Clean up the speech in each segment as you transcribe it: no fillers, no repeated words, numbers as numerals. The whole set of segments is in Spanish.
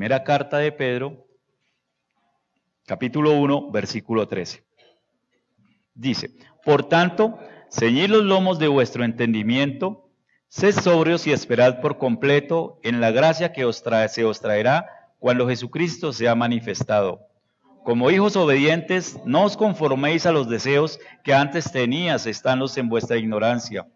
primera carta de Pedro, capítulo 1, versículo 13. Dice, por tanto, ceñid los lomos de vuestro entendimiento, sed sobrios y esperad por completo en la gracia que se os traerá cuando Jesucristo sea manifestado. Como hijos obedientes, no os conforméis a los deseos que antes tenías estando en vuestra ignorancia,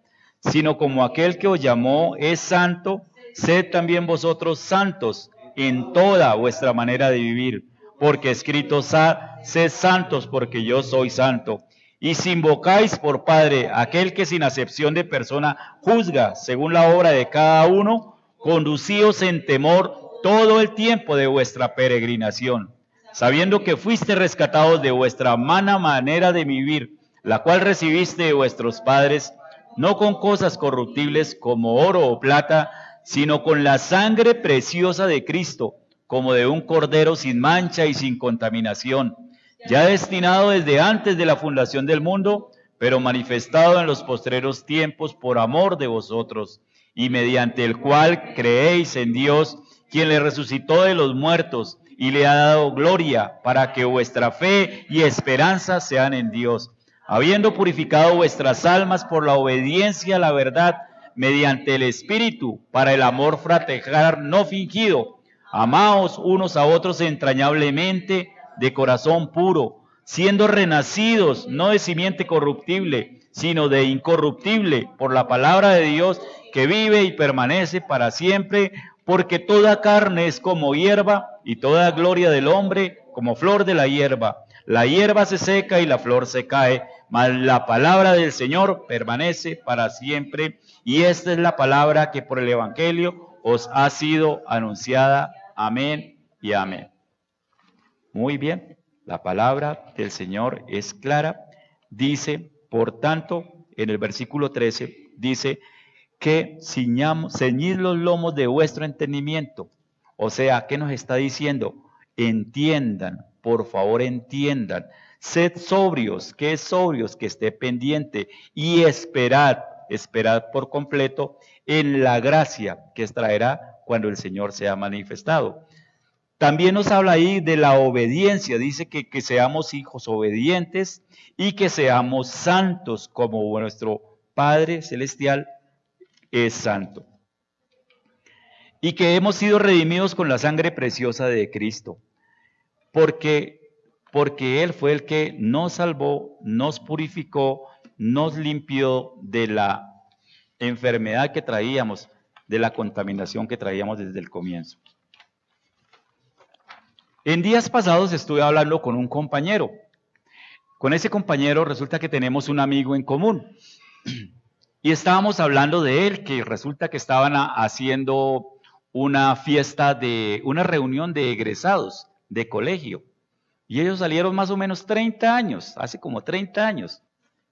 sino como aquel que os llamó es santo, sed también vosotros santos en toda vuestra manera de vivir, porque escrito está, sed santos porque yo soy santo. Y si invocáis por Padre aquel que sin acepción de persona juzga según la obra de cada uno, conducíos en temor todo el tiempo de vuestra peregrinación, sabiendo que fuiste rescatados de vuestra mala manera de vivir, la cual recibiste de vuestros padres, no con cosas corruptibles como oro o plata, sino con la sangre preciosa de Cristo, como de un cordero sin mancha y sin contaminación, ya destinado desde antes de la fundación del mundo, pero manifestado en los postreros tiempos por amor de vosotros, y mediante el cual creéis en Dios, quien le resucitó de los muertos y le ha dado gloria, para que vuestra fe y esperanza sean en Dios, habiendo purificado vuestras almas por la obediencia a la verdad, mediante el Espíritu, para el amor fraternal no fingido. Amaos unos a otros entrañablemente, de corazón puro, siendo renacidos, no de simiente corruptible, sino de incorruptible, por la palabra de Dios, que vive y permanece para siempre, porque toda carne es como hierba, y toda gloria del hombre como flor de la hierba. La hierba se seca y la flor se cae, mas la palabra del Señor permanece para siempre, y esta es la palabra que por el Evangelio os ha sido anunciada. Amén y amén. Muy bien, la palabra del Señor es clara. Dice, por tanto, en el versículo 13, dice que ceñid los lomos de vuestro entendimiento. O sea, ¿qué nos está diciendo? Entiendan, por favor entiendan. Sed sobrios, ¿qué es sobrios? Que esté pendiente. Y esperad por completo en la gracia que traerá cuando el Señor sea manifestado. También nos habla ahí de la obediencia, dice que seamos hijos obedientes y que seamos santos como nuestro Padre Celestial es santo. Y que hemos sido redimidos con la sangre preciosa de Cristo, porque Él fue el que nos salvó, nos purificó, nos limpió de la enfermedad que traíamos, de la contaminación que traíamos desde el comienzo. En días pasados estuve hablando con un compañero. Con ese compañero resulta que tenemos un amigo en común. Y estábamos hablando de él, que resulta que estaban haciendo una fiesta una reunión de egresados de colegio. Y ellos salieron más o menos 30 años, hace como 30 años.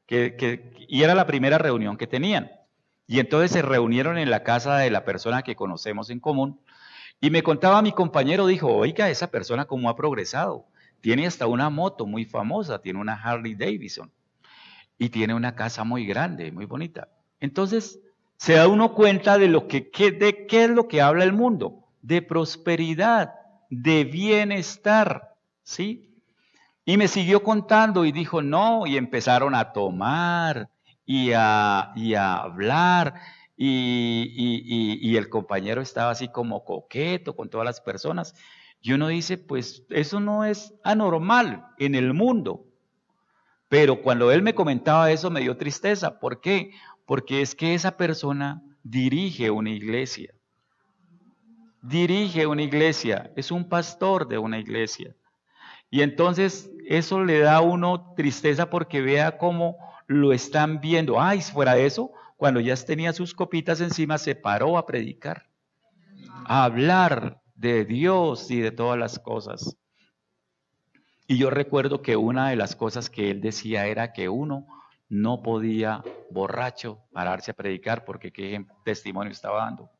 Y era la primera reunión que tenían. Y entonces se reunieron en la casa de la persona que conocemos en común. Y me contaba mi compañero, dijo, oiga, esa persona cómo ha progresado. Tiene hasta una moto muy famosa, tiene una Harley Davidson. Y tiene una casa muy grande, muy bonita. Entonces, se da uno cuenta de qué es lo que habla el mundo. De prosperidad, de bienestar, ¿sí? Y me siguió contando y dijo, no, y empezaron a tomar y a hablar. Y el compañero estaba así como coqueto con todas las personas. Y uno dice, pues eso no es anormal en el mundo. Pero cuando él me comentaba eso me dio tristeza. ¿Por qué? Porque es que esa persona dirige una iglesia. Dirige una iglesia, es un pastor de una iglesia. Y entonces eso le da a uno tristeza porque vea cómo lo están viendo. Ay, fuera de eso, cuando ya tenía sus copitas encima, se paró a predicar, a hablar de Dios y de todas las cosas. Y yo recuerdo que una de las cosas que él decía era que uno no podía borracho pararse a predicar porque qué testimonio estaba dando.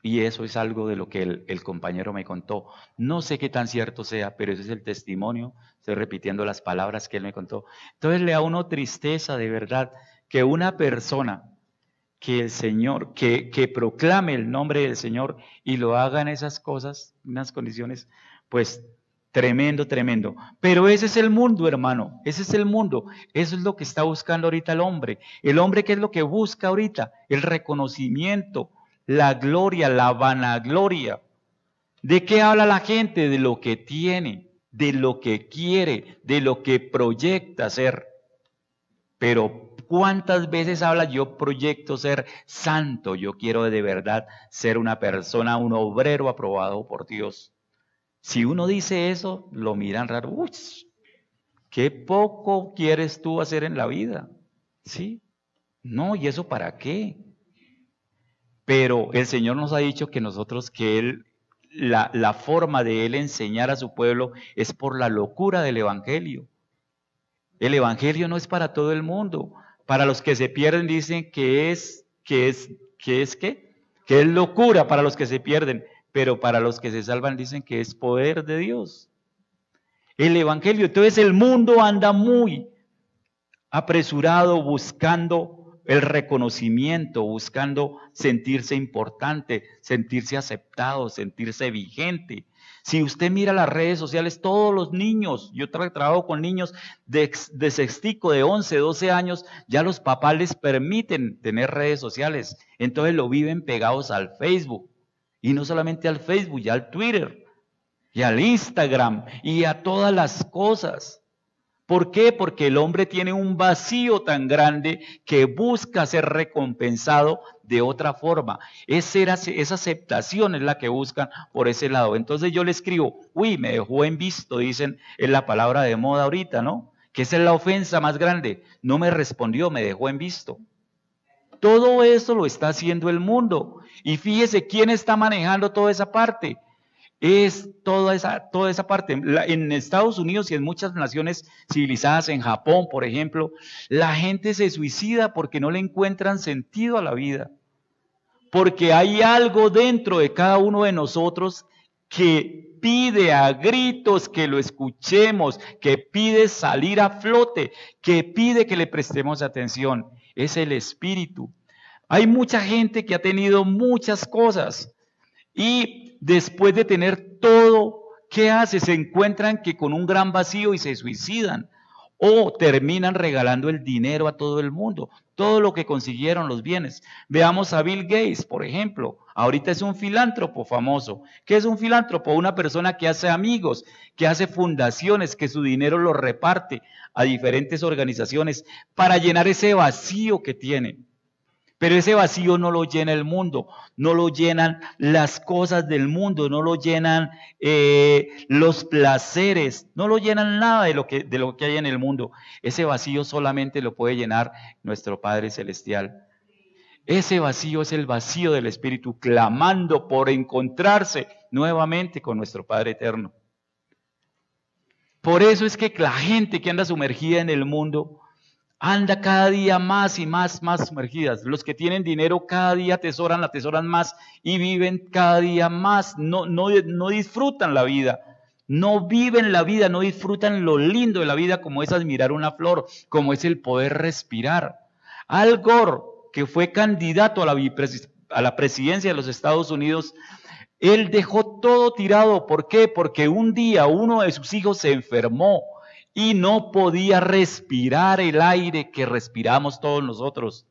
Y eso es algo de lo que el compañero me contó. No sé qué tan cierto sea, pero ese es el testimonio. Estoy repitiendo las palabras que él me contó. Entonces le da a uno tristeza de verdad que una persona que el Señor, que proclame el nombre del Señor y lo haga en esas cosas, en unas condiciones, pues tremendo, tremendo. Pero ese es el mundo, hermano, ese es el mundo. Eso es lo que está buscando ahorita el hombre. El hombre, ¿qué es lo que busca ahorita? El reconocimiento, la gloria, la vanagloria. ¿De qué habla la gente? De lo que tiene, de lo que quiere, de lo que proyecta ser. Pero ¿cuántas veces habla yo proyecto ser santo? Yo quiero de verdad ser una persona, un obrero aprobado por Dios. Si uno dice eso, lo miran raro. Uy, qué poco quieres tú hacer en la vida. ¿Sí? No, ¿y eso para qué? Pero el Señor nos ha dicho que nosotros, que Él, la forma de Él enseñar a su pueblo es por la locura del Evangelio. El Evangelio no es para todo el mundo. Para los que se pierden dicen que es locura para los que se pierden, pero para los que se salvan dicen que es poder de Dios. El Evangelio, entonces el mundo anda muy apresurado buscando el reconocimiento, buscando sentirse importante, sentirse aceptado, sentirse vigente. Si usted mira las redes sociales, todos los niños, yo trabajo con niños de sextico, de 11, 12 años, ya los papás les permiten tener redes sociales, entonces lo viven pegados al Facebook, y no solamente al Facebook, ya al Twitter, y al Instagram, y a todas las cosas. ¿Por qué? Porque el hombre tiene un vacío tan grande que busca ser recompensado de otra forma. Esa aceptación es la que buscan por ese lado. Entonces yo le escribo, uy, me dejó en visto, dicen, es la palabra de moda ahorita, ¿no? Que esa es la ofensa más grande. No me respondió, me dejó en visto. Todo eso lo está haciendo el mundo. Y fíjese quién está manejando toda esa parte. Es toda esa parte. En Estados Unidos y en muchas naciones civilizadas, en Japón, por ejemplo, la gente se suicida porque no le encuentran sentido a la vida. Porque hay algo dentro de cada uno de nosotros que pide a gritos que lo escuchemos, que pide salir a flote, que pide que le prestemos atención. Es el espíritu. Hay mucha gente que ha tenido muchas cosas y después de tener todo, ¿qué hace? Se encuentran que con un gran vacío y se suicidan o terminan regalando el dinero a todo el mundo, todo lo que consiguieron, los bienes. Veamos a Bill Gates, por ejemplo. Ahorita es un filántropo famoso. ¿Qué es un filántropo? Una persona que hace amigos, que hace fundaciones, que su dinero lo reparte a diferentes organizaciones para llenar ese vacío que tiene. Pero ese vacío no lo llena el mundo, no lo llenan las cosas del mundo, no lo llenan los placeres, no lo llenan nada de lo que hay en el mundo. Ese vacío solamente lo puede llenar nuestro Padre Celestial. Ese vacío es el vacío del Espíritu, clamando por encontrarse nuevamente con nuestro Padre Eterno. Por eso es que la gente que anda sumergida en el mundo anda cada día más y más sumergidas. Los que tienen dinero cada día atesoran más y viven cada día más. No disfrutan la vida, no viven la vida, no disfrutan lo lindo de la vida como es admirar una flor, como es el poder respirar. Al Gore, que fue candidato a la presidencia de los Estados Unidos, él dejó todo tirado. ¿Por qué? Porque un día uno de sus hijos se enfermó y no podía respirar el aire que respiramos todos nosotros.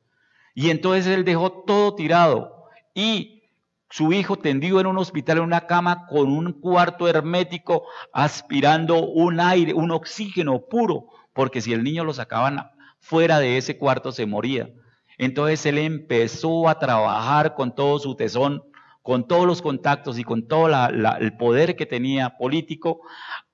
Y entonces él dejó todo tirado y su hijo tendido en un hospital, en una cama, con un cuarto hermético, aspirando un aire, un oxígeno puro, porque si el niño lo sacaban fuera de ese cuarto se moría. Entonces él empezó a trabajar con todo su tesón, con todos los contactos y con todo el poder que tenía político,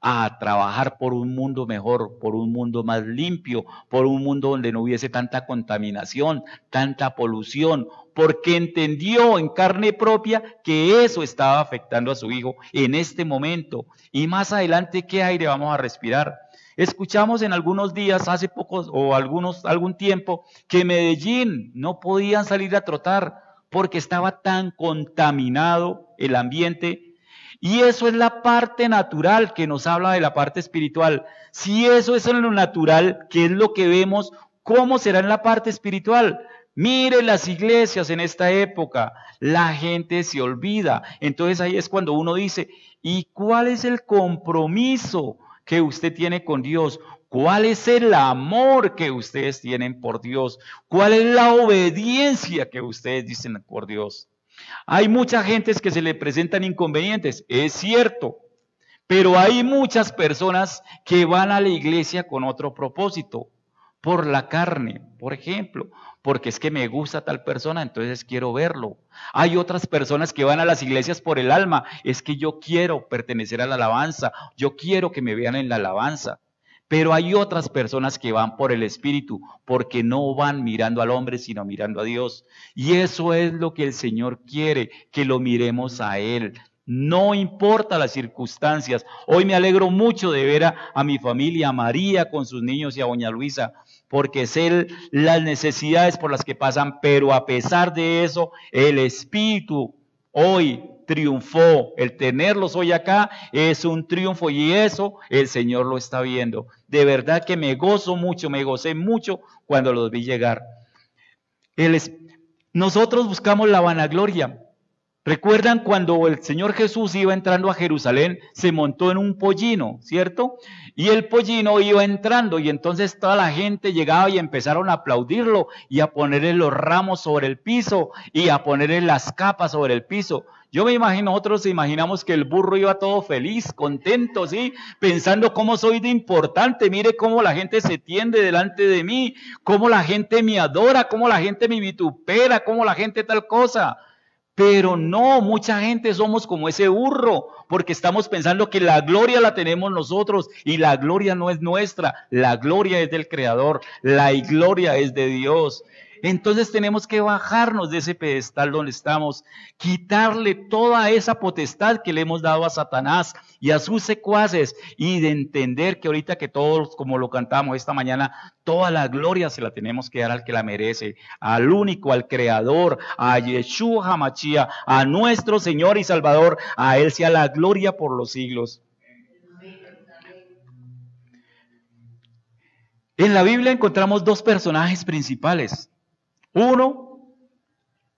a trabajar por un mundo mejor, por un mundo más limpio, por un mundo donde no hubiese tanta contaminación, tanta polución, porque entendió en carne propia que eso estaba afectando a su hijo en este momento. Y más adelante, ¿qué aire vamos a respirar? Escuchamos en algunos días, hace pocos o algún tiempo, que en Medellín no podían salir a trotar porque estaba tan contaminado el ambiente. Y eso es la parte natural que nos habla de la parte espiritual. Si eso es en lo natural, ¿qué es lo que vemos? ¿Cómo será en la parte espiritual? Mire las iglesias en esta época, la gente se olvida. Entonces ahí es cuando uno dice, ¿y cuál es el compromiso que usted tiene con Dios? ¿Cuál es el amor que ustedes tienen por Dios? ¿Cuál es la obediencia que ustedes dicen por Dios? Hay mucha gente que se le presentan inconvenientes, es cierto, pero hay muchas personas que van a la iglesia con otro propósito, por la carne, por ejemplo, porque es que me gusta tal persona, entonces quiero verlo. Hay otras personas que van a las iglesias por el alma, es que yo quiero pertenecer a la alabanza, yo quiero que me vean en la alabanza. Pero hay otras personas que van por el Espíritu, porque no van mirando al hombre, sino mirando a Dios. Y eso es lo que el Señor quiere, que lo miremos a Él. No importa las circunstancias. Hoy me alegro mucho de ver a mi familia, a María con sus niños y a doña Luisa, porque sé las necesidades por las que pasan, pero a pesar de eso, el Espíritu hoy triunfó. El tenerlos hoy acá es un triunfo y eso el Señor lo está viendo. De verdad que me gozo mucho, me gocé mucho cuando los vi llegar. Nosotros buscamos la vanagloria. ¿Recuerdan cuando el Señor Jesús iba entrando a Jerusalén? Se montó en un pollino, ¿cierto? Y el pollino iba entrando y entonces toda la gente llegaba y empezaron a aplaudirlo y a ponerle los ramos sobre el piso y a ponerle las capas sobre el piso. Yo me imagino, nosotros imaginamos que el burro iba todo feliz, contento, ¿sí? Pensando cómo soy de importante, mire cómo la gente se tiende delante de mí, cómo la gente me adora, cómo la gente me vitupera, cómo la gente tal cosa. Pero no, mucha gente somos como ese burro, porque estamos pensando que la gloria la tenemos nosotros y la gloria no es nuestra, la gloria es del Creador, la gloria es de Dios. Entonces tenemos que bajarnos de ese pedestal donde estamos, quitarle toda esa potestad que le hemos dado a Satanás y a sus secuaces y de entender que ahorita que todos, como lo cantamos esta mañana, toda la gloria se la tenemos que dar al que la merece, al único, al Creador, a Yeshua HaMashiach, a nuestro Señor y Salvador, a Él sea la gloria por los siglos. En la Biblia encontramos dos personajes principales. Uno,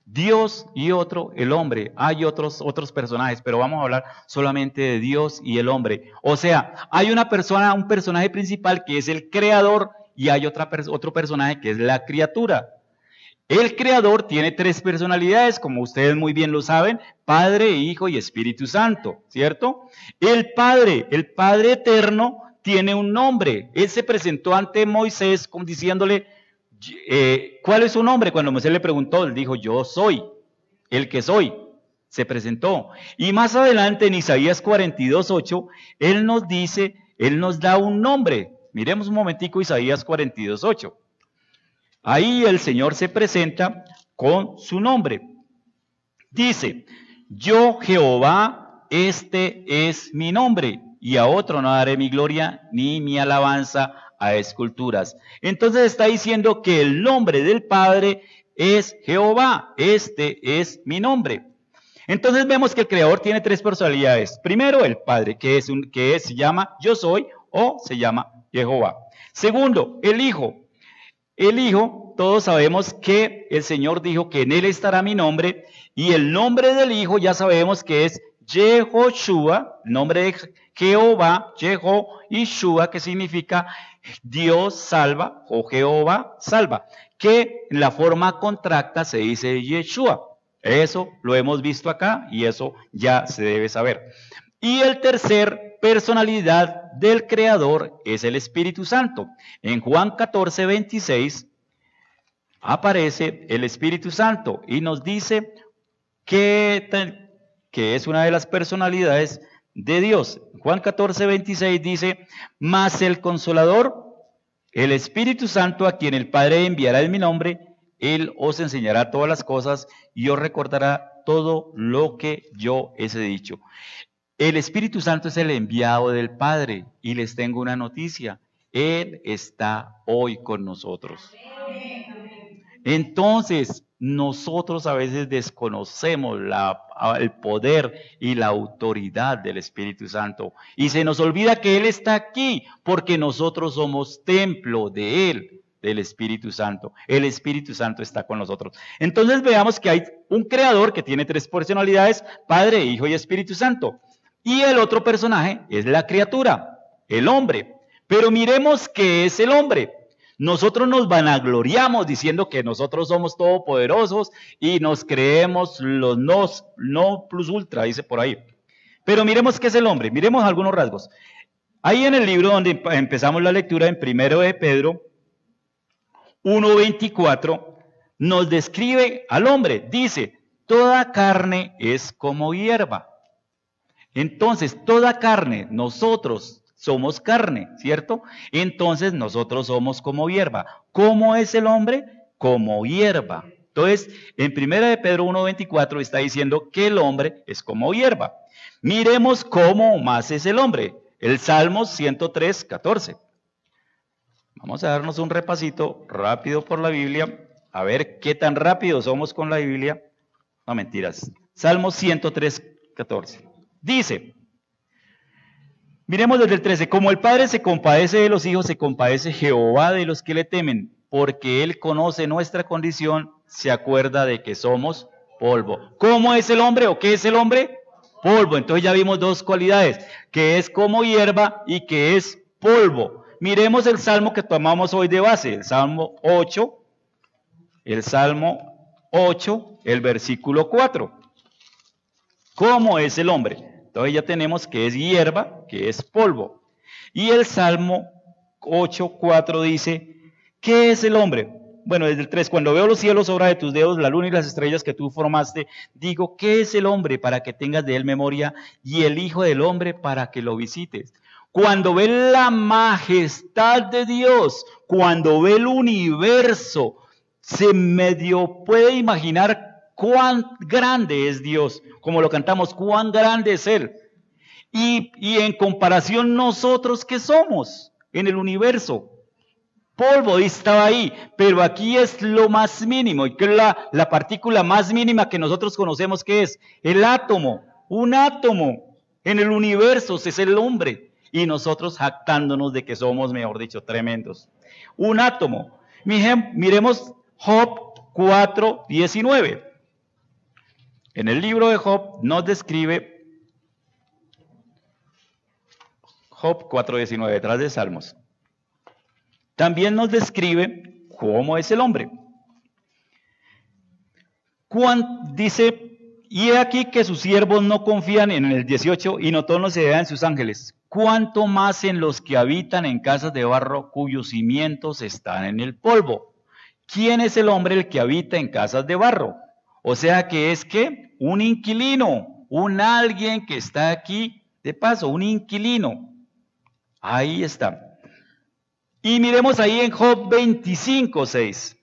Dios, y otro, el hombre. Hay otros personajes, pero vamos a hablar solamente de Dios y el hombre. O sea, hay una persona, un personaje principal que es el creador y hay otro personaje que es la criatura. El creador tiene tres personalidades, como ustedes muy bien lo saben, Padre, Hijo y Espíritu Santo, ¿cierto? El Padre eterno tiene un nombre. Él se presentó ante Moisés diciéndole, ¿cuál es su nombre? Cuando Moisés le preguntó, él dijo, yo soy el que soy. Se presentó. Y más adelante en Isaías 42:8, él nos da un nombre. Miremos un momentico Isaías 42:8. Ahí el Señor se presenta con su nombre. Dice, yo Jehová, este es mi nombre, y a otro no daré mi gloria ni mi alabanza a esculturas. Entonces está diciendo que el nombre del Padre es Jehová, este es mi nombre. Entonces vemos que el Creador tiene tres personalidades. Primero, el Padre, se llama Yo Soy o se llama Jehová. Segundo, el Hijo. El Hijo, todos sabemos que el Señor dijo que en Él estará mi nombre, y el nombre del Hijo ya sabemos que es Yehoshua, nombre de Jehová, Yehoshua, que significa Dios salva o Jehová salva, que en la forma contracta se dice Yeshua. Eso lo hemos visto acá y eso ya se debe saber. Y el tercer personalidad del Creador es el Espíritu Santo. En Juan 14:26 aparece el Espíritu Santo y nos dice que es una de las personalidades de Dios. Juan 14:26 dice, mas el Consolador, el Espíritu Santo, a quien el Padre enviará en mi nombre, Él os enseñará todas las cosas y os recordará todo lo que yo os he dicho. El Espíritu Santo es el enviado del Padre y les tengo una noticia. Él está hoy con nosotros. Entonces, nosotros a veces desconocemos el poder y la autoridad del Espíritu Santo y se nos olvida que Él está aquí porque nosotros somos templo de Él. del Espíritu Santo. El Espíritu Santo está con nosotros. Entonces veamos que hay un creador que tiene tres personalidades, Padre, Hijo y Espíritu Santo. Y el otro personaje es la criatura, el hombre. Pero miremos qué es el hombre. Nosotros nos vanagloriamos diciendo que nosotros somos todopoderosos y nos creemos los no plus ultra, dice por ahí. Pero miremos qué es el hombre, miremos algunos rasgos. Ahí en el libro donde empezamos la lectura, en 1 de Pedro 1:24, nos describe al hombre. Dice, toda carne es como hierba. Entonces, toda carne, nosotros somos carne, ¿cierto? Entonces, nosotros somos como hierba. ¿Cómo es el hombre? Como hierba. Entonces, en 1 de Pedro 1:24 está diciendo que el hombre es como hierba. Miremos cómo más es el hombre. El Salmo 103:14. Vamos a darnos un repasito rápido por la Biblia, a ver qué tan rápido somos con la Biblia. No, mentiras. Salmo 103:14. Dice, miremos desde el 13, como el Padre se compadece de los hijos, se compadece Jehová de los que le temen, porque Él conoce nuestra condición, se acuerda de que somos polvo. ¿Cómo es el hombre o qué es el hombre? Polvo. Entonces ya vimos dos cualidades, que es como hierba y que es polvo. Miremos el salmo que tomamos hoy de base, el Salmo 8, el versículo 4. ¿Cómo es el hombre? Entonces ya tenemos que es hierba, que es polvo. Y el Salmo 8:4 dice, ¿qué es el hombre? Bueno, desde el 3, cuando veo los cielos, obra de tus dedos, la luna y las estrellas que tú formaste, digo, ¿qué es el hombre para que tengas de él memoria? Y el hijo del hombre para que lo visites. Cuando ve la majestad de Dios, cuando ve el universo, se medio puede imaginar cuán grande es Dios, como lo cantamos, cuán grande es Él. Y en comparación nosotros, ¿qué somos en el universo? Polvo estaba ahí, pero aquí es lo más mínimo, y que es la partícula más mínima que nosotros conocemos, que es el átomo. Un átomo en el universo es el hombre, y nosotros jactándonos de que somos, mejor dicho, tremendos. Un átomo. Miremos Job 4:19. En el libro de Job nos describe Job 4:19, detrás de Salmos. También nos describe cómo es el hombre. Dice, y he aquí que sus siervos no confían en el 18 y no todos se dan en sus ángeles. Cuánto más en los que habitan en casas de barro cuyos cimientos están en el polvo. ¿Quién es el hombre el que habita en casas de barro? O sea que es que un inquilino, un alguien que está aquí de paso, un inquilino. Ahí está. Y miremos ahí en Job 25:6.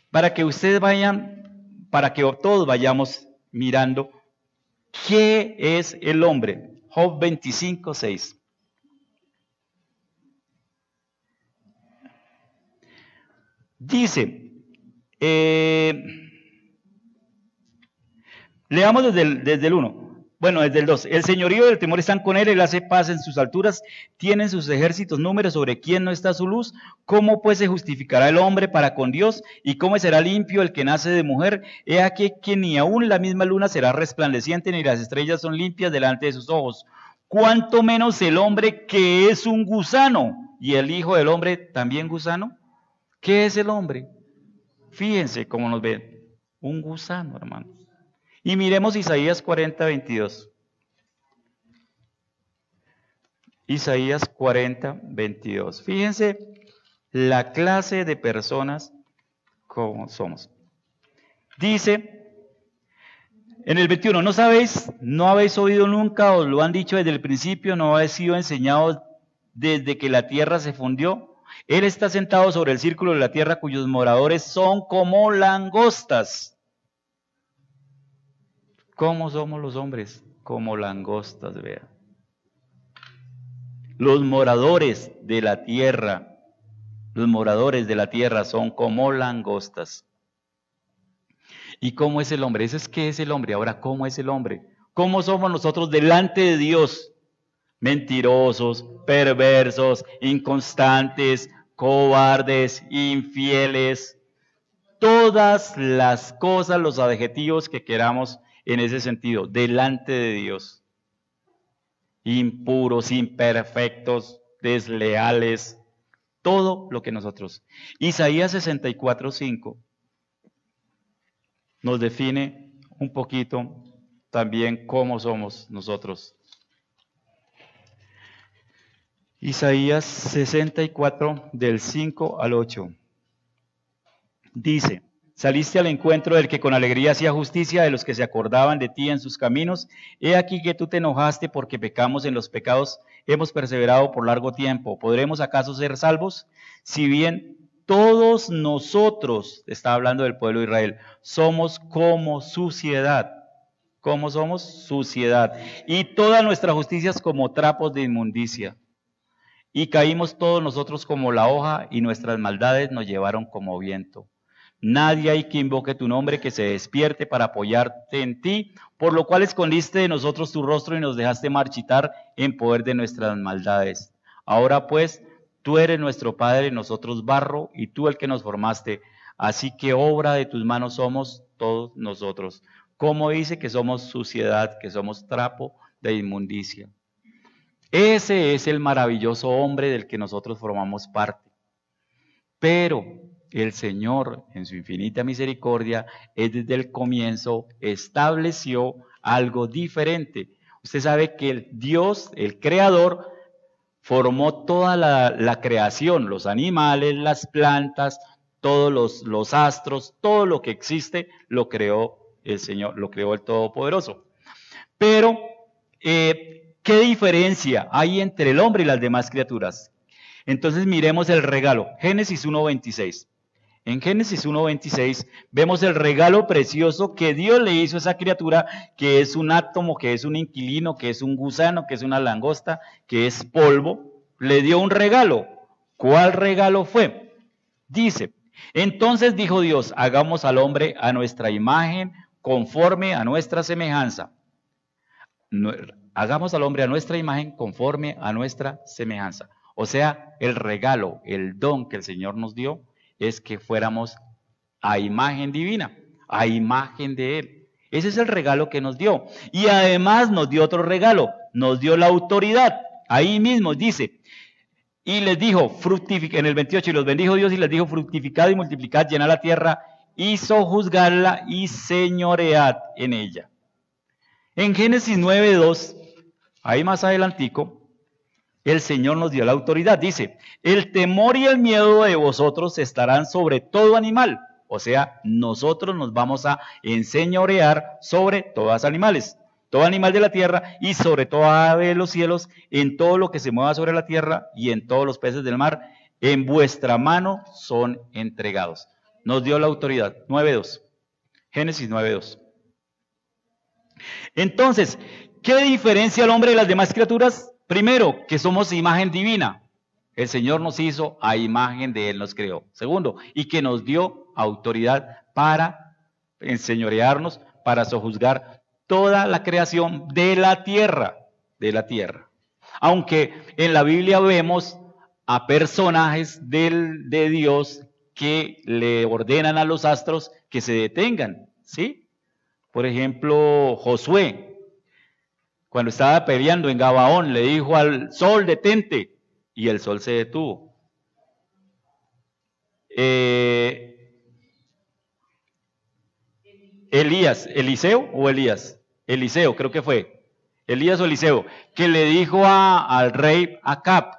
Para que ustedes vayan, para que todos vayamos mirando qué es el hombre. Job 25:6. Dice, leamos desde el 1. Bueno, desde el 2. El señorío y el temor están con él, él hace paz en sus alturas, tienen sus ejércitos números, sobre quién no está su luz. ¿Cómo pues se justificará el hombre para con Dios? ¿Y cómo será limpio el que nace de mujer? He aquí que ni aún la misma luna será resplandeciente, ni las estrellas son limpias delante de sus ojos. ¿Cuánto menos el hombre que es un gusano? ¿Y el hijo del hombre también gusano? ¿Qué es el hombre? Fíjense cómo nos ven. Un gusano, hermano. Y miremos Isaías 40:22. Isaías 40:22. Fíjense la clase de personas como somos. Dice en el 21, ¿no habéis oído nunca, os lo han dicho desde el principio, no habéis sido enseñados desde que la tierra se fundió? Él está sentado sobre el círculo de la tierra, cuyos moradores son como langostas. ¿Cómo somos los hombres? Como langostas, vean. Los moradores de la tierra son como langostas. ¿Y cómo es el hombre? Eso es qué es el hombre. Ahora, ¿cómo es el hombre? ¿Cómo somos nosotros delante de Dios? Mentirosos, perversos, inconstantes, cobardes, infieles, todas las cosas, los adjetivos que queramos en ese sentido, delante de Dios. Impuros, imperfectos, desleales, todo lo que nosotros. Isaías 64:5 nos define un poquito también cómo somos nosotros. Isaías 64, del 5 al 8. Dice: saliste al encuentro del que con alegría hacía justicia, de los que se acordaban de ti en sus caminos. He aquí que tú te enojaste porque pecamos en los pecados, hemos perseverado por largo tiempo. ¿Podremos acaso ser salvos? Si bien todos nosotros, está hablando del pueblo de Israel, somos como suciedad. ¿Cómo somos? Suciedad. Y toda nuestra justicia es como trapos de inmundicia. Y caímos todos nosotros como la hoja, y nuestras maldades nos llevaron como viento. Nadie hay que invoque tu nombre, que se despierte para apoyarte en ti, por lo cual escondiste de nosotros tu rostro y nos dejaste marchitar en poder de nuestras maldades. Ahora pues, tú eres nuestro Padre, nosotros barro, y tú el que nos formaste. Así que obra de tus manos somos todos nosotros. ¿Cómo dice que somos suciedad, que somos trapo de inmundicia? Ese es el maravilloso hombre del que nosotros formamos parte. Pero el Señor, en su infinita misericordia, desde el comienzo estableció algo diferente. Usted sabe que el Dios, el Creador, formó toda la creación, los animales, las plantas, todos los astros, todo lo que existe, lo creó el Señor, lo creó el Todopoderoso. Pero, ¿qué diferencia hay entre el hombre y las demás criaturas? Entonces miremos el regalo. Génesis 1:26. En Génesis 1:26 vemos el regalo precioso que Dios le hizo a esa criatura, que es un átomo, que es un inquilino, que es un gusano, que es una langosta, que es polvo. Le dio un regalo. ¿Cuál regalo fue? Dice: entonces dijo Dios, hagamos al hombre a nuestra imagen, conforme a nuestra semejanza. Hagamos al hombre a nuestra imagen, conforme a nuestra semejanza. O sea, el regalo, el don que el Señor nos dio es que fuéramos a imagen divina, a imagen de Él. Ese es el regalo que nos dio. Y además nos dio otro regalo, nos dio la autoridad. Ahí mismo dice: y les dijo, fructificad, en el 28, y los bendijo Dios y les dijo, fructificad y multiplicad, llenad la tierra, y sojuzgadla y señoread en ella. En Génesis 9:2, ahí más adelantico, el Señor nos dio la autoridad. Dice: el temor y el miedo de vosotros estarán sobre todo animal. O sea, nosotros nos vamos a enseñorear sobre todos los animales, todo animal de la tierra y sobre toda ave de los cielos, en todo lo que se mueva sobre la tierra y en todos los peces del mar. En vuestra mano son entregados. Nos dio la autoridad. 9:2. Génesis 9:2. Entonces, ¿qué diferencia al hombre de las demás criaturas? Primero, que somos imagen divina. El Señor nos hizo a imagen de Él, nos creó. Segundo, y que nos dio autoridad para enseñorearnos, para sojuzgar toda la creación de la tierra. Aunque en la Biblia vemos a personajes de Dios que le ordenan a los astros que se detengan, ¿sí? Por ejemplo, Josué, cuando estaba peleando en Gabaón, le dijo al sol, detente, y el sol se detuvo. Eliseo, creo que fue, Elías o Eliseo, que le dijo al rey Acab,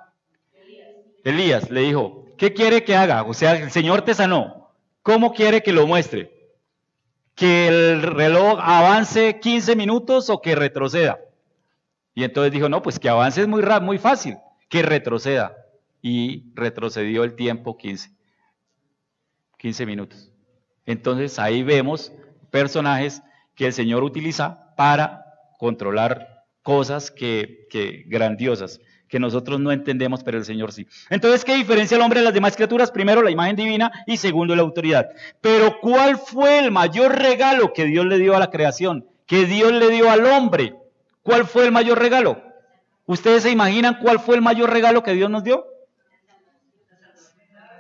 Elías le dijo, ¿qué quiere que haga? O sea, el Señor te sanó, ¿cómo quiere que lo muestre? ¿Que el reloj avance 15 minutos o que retroceda? Y entonces dijo, no, pues que avance es muy fácil, que retroceda. Y retrocedió el tiempo 15 minutos. Entonces ahí vemos personajes que el Señor utiliza para controlar cosas que grandiosas, que nosotros no entendemos, pero el Señor sí. Entonces, ¿qué diferencia al hombre de las demás criaturas? Primero, la imagen divina, y segundo, la autoridad. Pero ¿cuál fue el mayor regalo que Dios le dio a la creación? Que Dios le dio al hombre. ¿Cuál fue el mayor regalo? ¿Ustedes se imaginan cuál fue el mayor regalo que Dios nos dio?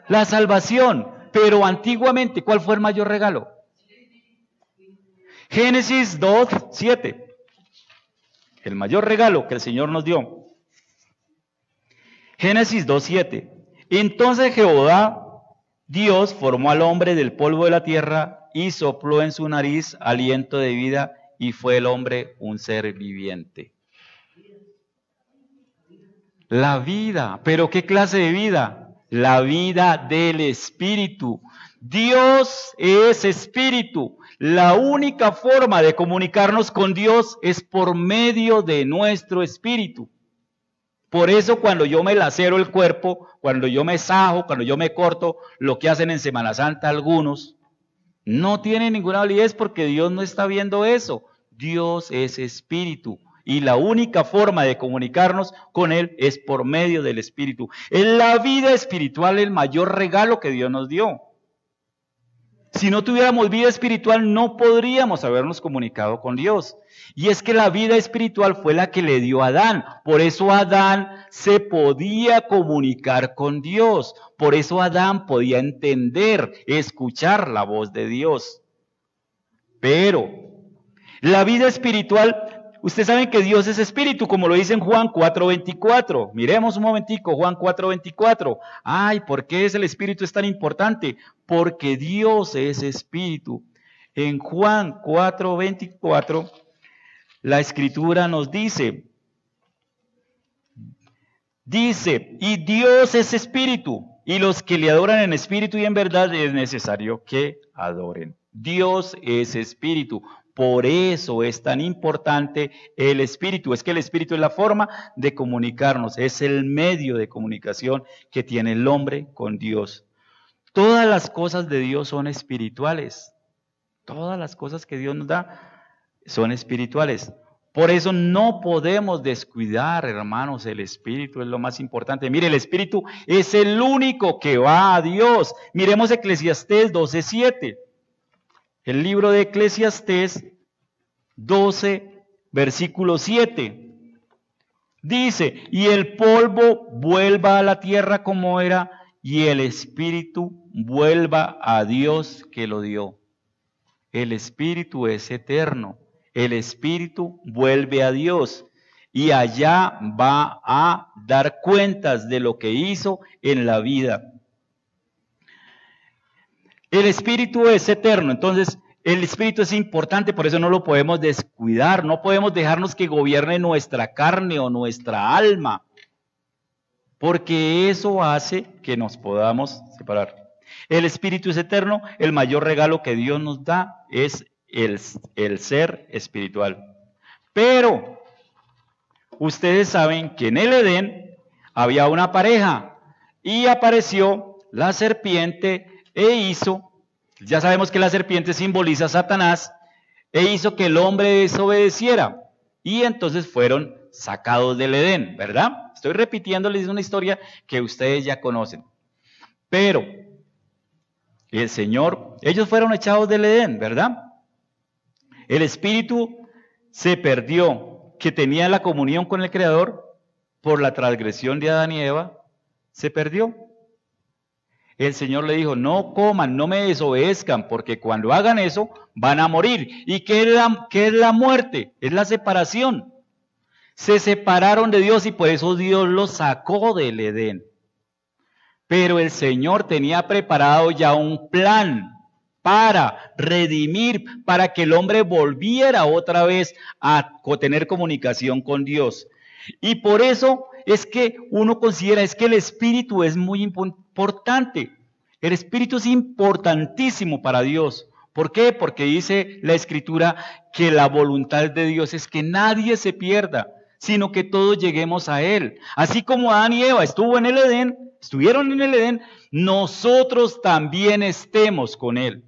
La salvación. Pero antiguamente, ¿cuál fue el mayor regalo? Génesis 2:7. El mayor regalo que el Señor nos dio. Génesis 2:7. Entonces Jehová, Dios, formó al hombre del polvo de la tierra y sopló en su nariz aliento de vida y fue el hombre un ser viviente. La vida, ¿pero qué clase de vida? La vida del Espíritu. Dios es Espíritu. La única forma de comunicarnos con Dios es por medio de nuestro Espíritu. Por eso cuando yo me lacero el cuerpo, cuando yo me sajo, cuando yo me corto, lo que hacen en Semana Santa algunos, no tiene ninguna validez porque Dios no está viendo eso. Dios es Espíritu. Y la única forma de comunicarnos con Él es por medio del Espíritu. En la vida espiritual el mayor regalo que Dios nos dio. Si no tuviéramos vida espiritual no podríamos habernos comunicado con Dios. Y es que la vida espiritual fue la que le dio a Adán. Por eso Adán se podía comunicar con Dios. Por eso Adán podía entender, escuchar la voz de Dios. Pero la vida espiritual, ustedes saben que Dios es espíritu, como lo dice en Juan 4:24. Miremos un momentico, Juan 4:24. Ay, ¿por qué el espíritu es tan importante? Porque Dios es espíritu. En Juan 4:24, la escritura nos dice, y Dios es espíritu, y los que le adoran en espíritu y en verdad es necesario que adoren. Dios es espíritu. Por eso es tan importante el espíritu. Es que el espíritu es la forma de comunicarnos, es el medio de comunicación que tiene el hombre con Dios. Todas las cosas de Dios son espirituales. Todas las cosas que Dios nos da son espirituales. Por eso no podemos descuidar, hermanos, el espíritu es lo más importante. Mire, el espíritu es el único que va a Dios. Miremos Eclesiastés 12:7. El libro de Eclesiastés 12, versículo 7. Dice, y el polvo vuelva a la tierra como era, y el espíritu vuelva a Dios que lo dio. El espíritu es eterno. El espíritu vuelve a Dios. Y allá va a dar cuentas de lo que hizo en la vida. El espíritu es eterno, entonces el espíritu es importante, por eso no lo podemos descuidar, no podemos dejarnos que gobierne nuestra carne o nuestra alma, porque eso hace que nos podamos separar. El espíritu es eterno, el mayor regalo que Dios nos da es el ser espiritual. Pero ustedes saben que en el Edén había una pareja y apareció la serpiente e hizo, ya sabemos que la serpiente simboliza a Satanás, e hizo que el hombre desobedeciera. Y entonces fueron sacados del Edén, ¿verdad? Estoy repitiéndoles una historia que ustedes ya conocen. Pero el Señor, ellos fueron echados del Edén, ¿verdad? El espíritu se perdió, que tenía la comunión con el Creador, por la transgresión de Adán y Eva, se perdió. El Señor le dijo, no coman, no me desobedezcan, porque cuando hagan eso van a morir. ¿Y qué es la muerte? Es la separación. Se separaron de Dios y por eso Dios los sacó del Edén. Pero el Señor tenía preparado ya un plan para redimir, para que el hombre volviera otra vez a tener comunicación con Dios. Y por eso es que uno considera, es que el espíritu es muy importante. El espíritu es importantísimo para Dios. ¿Por qué? Porque dice la Escritura que la voluntad de Dios es que nadie se pierda, sino que todos lleguemos a Él. Así como Adán y Eva estuvieron en el Edén, nosotros también estemos con Él.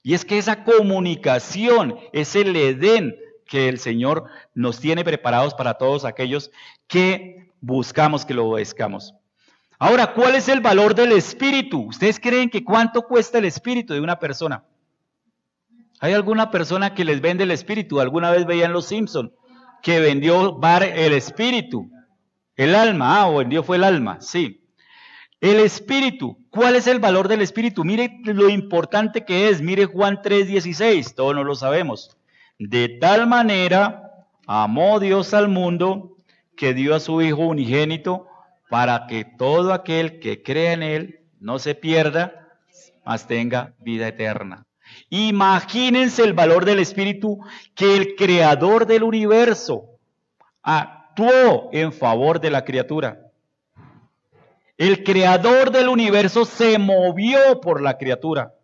Y es que esa comunicación es el Edén que el Señor nos tiene preparados para todos aquellos que buscamos que lo obedezcamos. Ahora, ¿cuál es el valor del espíritu? ¿Ustedes creen que cuánto cuesta el espíritu de una persona? ¿Hay alguna persona que les vende el espíritu? ¿Alguna vez veían Los Simpson que vendió el espíritu? El alma, o vendió fue el alma, sí. El Espíritu, ¿cuál es el valor del Espíritu? Mire lo importante que es, mire Juan 3:16, todos no lo sabemos. De tal manera amó Dios al mundo que dio a su Hijo unigénito para que todo aquel que crea en Él no se pierda, mas tenga vida eterna. Imagínense el valor del Espíritu, que el creador del universo actuó en favor de la criatura. El creador del universo se movió por la criatura.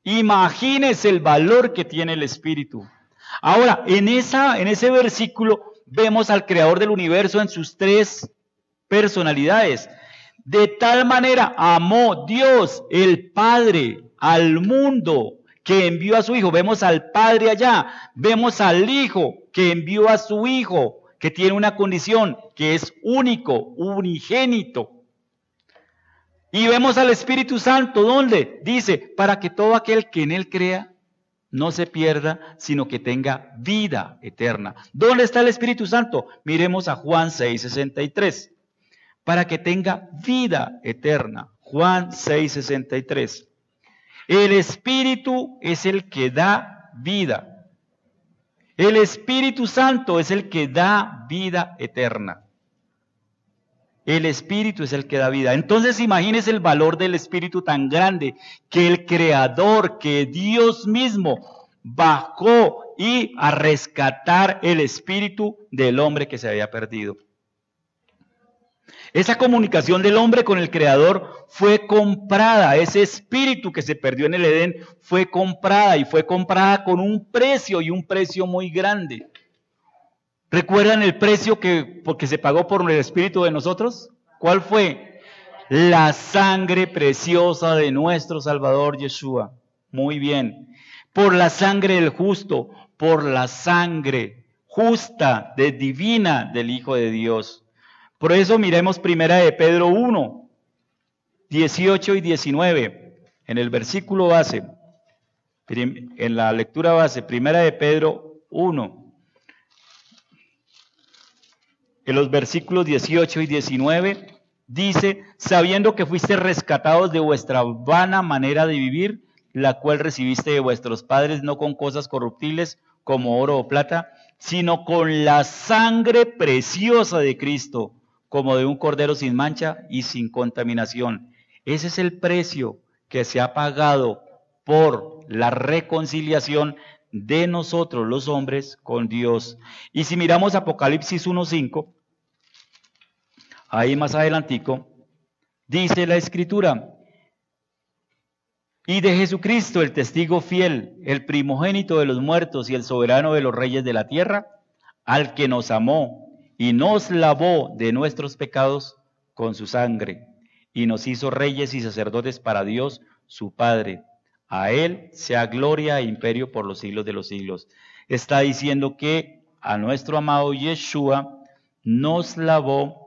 Imagínense el valor que tiene el Espíritu. Ahora, en ese versículo vemos al creador del universo en sus tres personalidades. De tal manera amó Dios, el Padre, al mundo, que envió a su Hijo. Vemos al Padre allá, vemos al Hijo que envió a su Hijo, que tiene una condición, que es único, unigénito. Y vemos al Espíritu Santo, ¿dónde? Dice, para que todo aquel que en Él crea no se pierda, sino que tenga vida eterna. ¿Dónde está el Espíritu Santo? Miremos a Juan 6:63. Para que tenga vida eterna. Juan 6:63. El Espíritu es el que da vida. El Espíritu Santo es el que da vida eterna. El Espíritu es el que da vida. Entonces imagínense el valor del Espíritu tan grande, que el Creador, que Dios mismo bajó y a rescatar el espíritu del hombre que se había perdido. Esa comunicación del hombre con el Creador fue comprada. Ese espíritu que se perdió en el Edén fue comprada, y fue comprada con un precio, y un precio muy grande. ¿Recuerdan el precio porque se pagó por el espíritu de nosotros? ¿Cuál fue? La sangre preciosa de nuestro Salvador Yeshua. Muy bien. Por la sangre del justo, por la sangre justa, divina del Hijo de Dios. Por eso miremos primera de Pedro 1, 18 y 19. En el versículo base, en la lectura base, primera de Pedro 1. En los versículos 18 y 19 dice, sabiendo que fuiste rescatados de vuestra vana manera de vivir, la cual recibiste de vuestros padres, no con cosas corruptibles como oro o plata, sino con la sangre preciosa de Cristo, como de un cordero sin mancha y sin contaminación. Ese es el precio que se ha pagado por la reconciliación de nosotros los hombres con Dios. Y si miramos Apocalipsis 1:5, ahí más adelantico, dice la Escritura, y de Jesucristo, el testigo fiel, el primogénito de los muertos y el soberano de los reyes de la tierra, al que nos amó y nos lavó de nuestros pecados con su sangre, y nos hizo reyes y sacerdotes para Dios su Padre. A Él sea gloria e imperio por los siglos de los siglos. Está diciendo que a nuestro amado Yeshua nos lavó,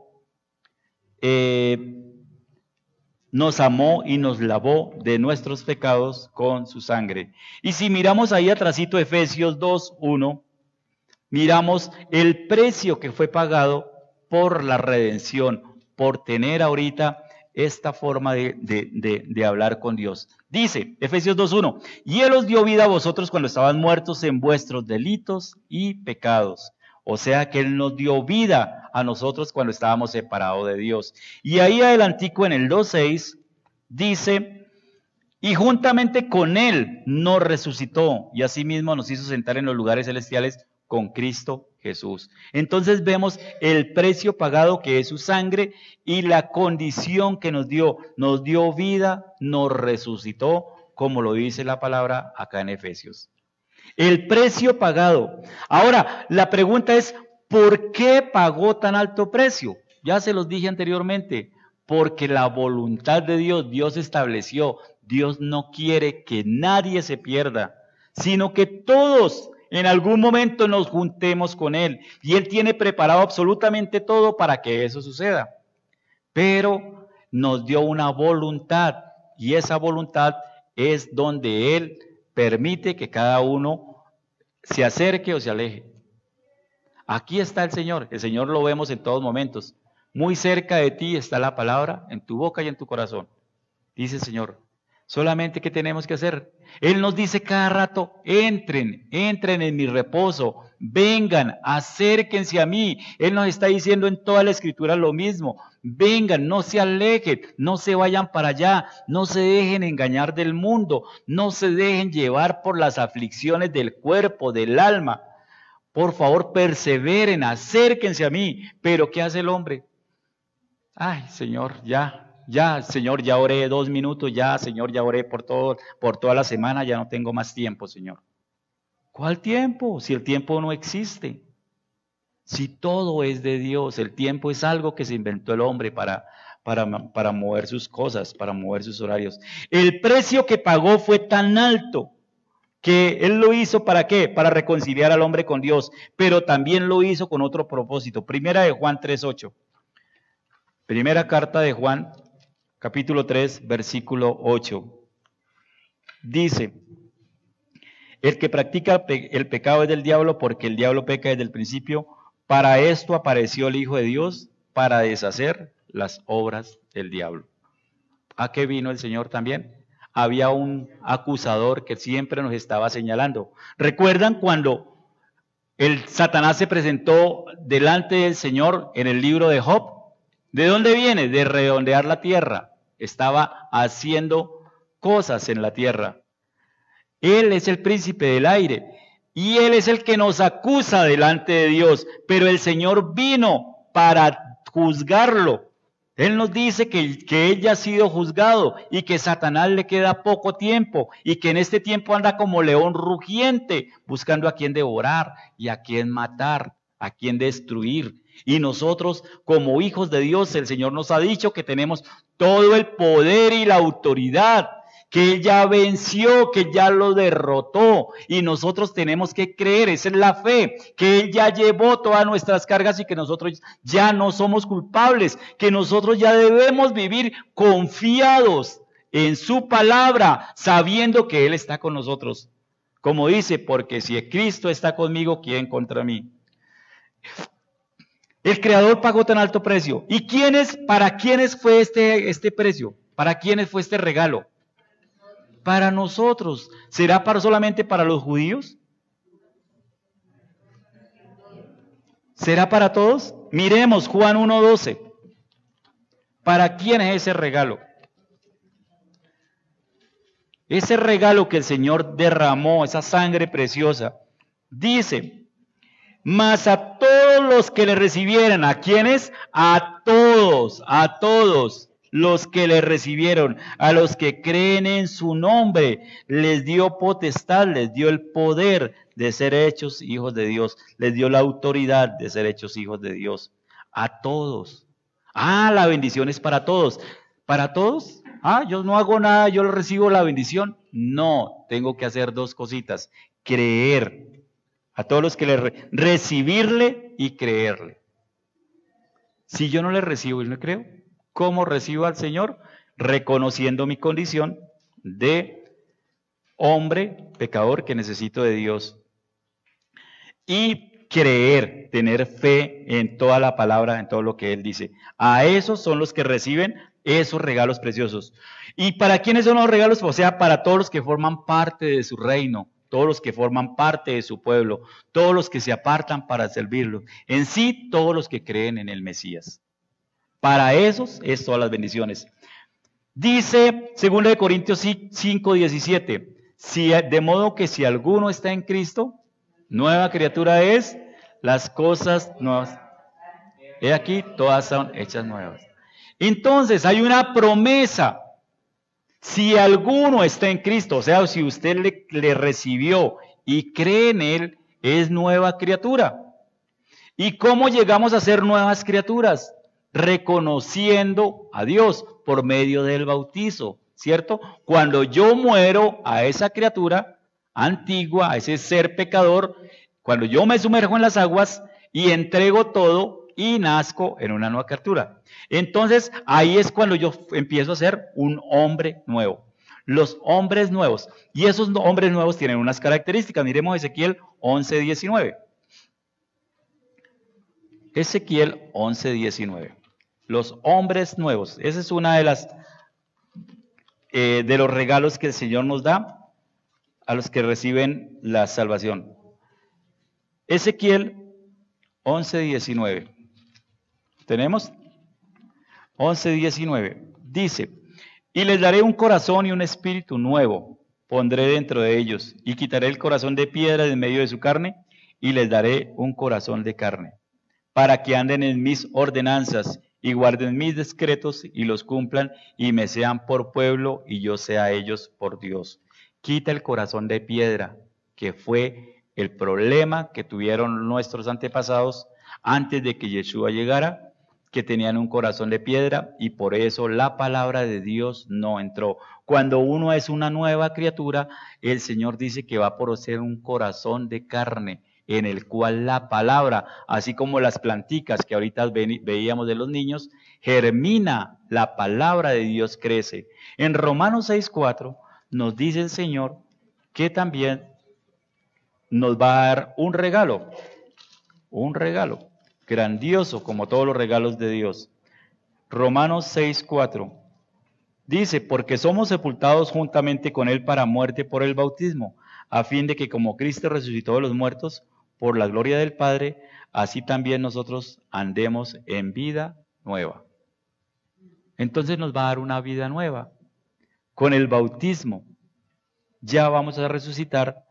nos amó y nos lavó de nuestros pecados con su sangre. Y si miramos ahí atrásito Efesios 2:1, miramos el precio que fue pagado por la redención, por tener ahorita esta forma de hablar con Dios. Dice Efesios 2:1, y Él os dio vida a vosotros cuando estaban muertos en vuestros delitos y pecados. O sea que Él nos dio vida a nosotros cuando estábamos separados de Dios. Y ahí adelantico en el 2:6 dice, y juntamente con Él nos resucitó y asimismo nos hizo sentar en los lugares celestiales con Cristo Jesús. Entonces vemos el precio pagado, que es su sangre, y la condición que nos dio vida, nos resucitó, como lo dice la palabra acá en Efesios. El precio pagado. Ahora, la pregunta es, ¿por qué pagó tan alto precio? Ya se los dije anteriormente, porque la voluntad de Dios, Dios estableció, Dios no quiere que nadie se pierda, sino que todos en algún momento nos juntemos con Él. Y Él tiene preparado absolutamente todo para que eso suceda. Pero nos dio una voluntad, y esa voluntad es donde Él permite que cada uno se acerque o se aleje. Aquí está el Señor lo vemos en todos momentos, Muy cerca de ti está la palabra, en tu boca y en tu corazón. Dice el Señor. Solamente, ¿qué tenemos que hacer? Él nos dice cada rato, entren en mi reposo, vengan, acérquense a mí. Él nos está diciendo en toda la Escritura lo mismo. Vengan, no se alejen, no se vayan para allá, no se dejen engañar del mundo, no se dejen llevar por las aflicciones del cuerpo, del alma. Por favor, perseveren, acérquense a mí. Pero ¿qué hace el hombre? Ay, Señor, Señor, ya oré 2 minutos, Señor, ya oré por toda la semana, ya no tengo más tiempo, Señor. ¿Cuál tiempo? Si el tiempo no existe. Si todo es de Dios, el tiempo es algo que se inventó el hombre para mover sus cosas, para mover sus horarios. El precio que pagó fue tan alto que Él lo hizo ¿para qué? Para reconciliar al hombre con Dios, pero también lo hizo con otro propósito. Primera de Juan 3:8. Primera carta de Juan, capítulo 3, versículo 8. Dice, el que practica el pecado es del diablo, porque el diablo peca desde el principio. Para esto apareció el Hijo de Dios, para deshacer las obras del diablo. ¿A qué vino el Señor también? Había un acusador que siempre nos estaba señalando. ¿Recuerdan cuando el Satanás se presentó delante del Señor en el libro de Job? ¿De dónde viene? De redondear la tierra. Estaba haciendo cosas en la tierra. Él es el príncipe del aire y Él es el que nos acusa delante de Dios, pero el Señor vino para juzgarlo. Él nos dice que Él ya ha sido juzgado y que Satanás le queda poco tiempo y que en este tiempo anda como león rugiente, buscando a quien devorar y a quien matar, a quien destruir. Y nosotros, como hijos de Dios, el Señor nos ha dicho que tenemos todo el poder y la autoridad, que Él ya venció, que ya lo derrotó, y nosotros tenemos que creer, esa es la fe, que Él ya llevó todas nuestras cargas y que nosotros ya no somos culpables, que nosotros ya debemos vivir confiados en su palabra, sabiendo que Él está con nosotros. Como dice, porque si Cristo está conmigo, ¿quién contra mí? El Creador pagó tan alto precio. ¿Y para quiénes fue este precio? ¿Para quiénes fue este regalo? Para nosotros. ¿Será solamente para los judíos? ¿Será para todos? Miremos Juan 1:12. ¿Para quién es ese regalo? Ese regalo que el Señor derramó, esa sangre preciosa, dice, mas a todos los que le recibieran, ¿a quiénes? A todos los que le recibieron, a los que creen en su nombre, les dio potestad, les dio el poder de ser hechos hijos de Dios, les dio la autoridad de ser hechos hijos de Dios, a todos. La bendición es para todos. ¿Para todos? Yo no hago nada, yo recibo la bendición. No, tengo que hacer 2 cositas, creer. A todos los que recibirle y creerle. Si yo no le recibo y no creo, ¿cómo recibo al Señor? Reconociendo mi condición de hombre pecador que necesito de Dios. Y creer, tener fe en toda la palabra, en todo lo que Él dice. A esos son los que reciben esos regalos preciosos. ¿Y para quiénes son los regalos? O sea, para todos los que forman parte de su reino. Todos los que forman parte de su pueblo, todos los que se apartan para servirlo, en sí todos los que creen en el Mesías. Para esos es todas las bendiciones. Dice 2 Corintios 5:17, de modo que si alguno está en Cristo, nueva criatura es, las cosas nuevas. He aquí, todas son hechas nuevas. Entonces hay una promesa. Si alguno está en Cristo, o sea, si usted le recibió y cree en Él, es nueva criatura. ¿Y cómo llegamos a ser nuevas criaturas? Reconociendo a Dios por medio del bautizo, ¿cierto? Cuando yo muero a esa criatura antigua, a ese ser pecador, cuando yo me sumerjo en las aguas y entrego todo y nazco en una nueva criatura. Entonces, ahí es cuando yo empiezo a ser un hombre nuevo. Los hombres nuevos. Y esos hombres nuevos tienen unas características. Miremos Ezequiel 11:19. Ezequiel 11:19. los hombres nuevos. Esa es una de las de los regalos que el Señor nos da a los que reciben la salvación. Ezequiel 11:19. ¿Tenemos? 11:19. Dice: y les daré un corazón y un espíritu nuevo, pondré dentro de ellos, y quitaré el corazón de piedra de en medio de su carne, y les daré un corazón de carne, para que anden en mis ordenanzas, y guarden mis decretos, y los cumplan, y me sean por pueblo, y yo sea a ellos por Dios. Quita el corazón de piedra, que fue el problema que tuvieron nuestros antepasados antes de que Yeshua llegara, que tenían un corazón de piedra, y por eso la palabra de Dios no entró. Cuando uno es una nueva criatura, el Señor dice que va a poseer un corazón de carne, en el cual la palabra, así como las planticas que ahorita veíamos de los niños, germina, la palabra de Dios crece. En Romanos 6:4 nos dice el Señor que también nos va a dar un regalo grandioso como todos los regalos de Dios. Romanos 6:4 dice: porque somos sepultados juntamente con Él para muerte por el bautismo, a fin de que como Cristo resucitó de los muertos por la gloria del Padre, así también nosotros andemos en vida nueva. Entonces nos va a dar una vida nueva. Con el bautismo ya vamos a resucitar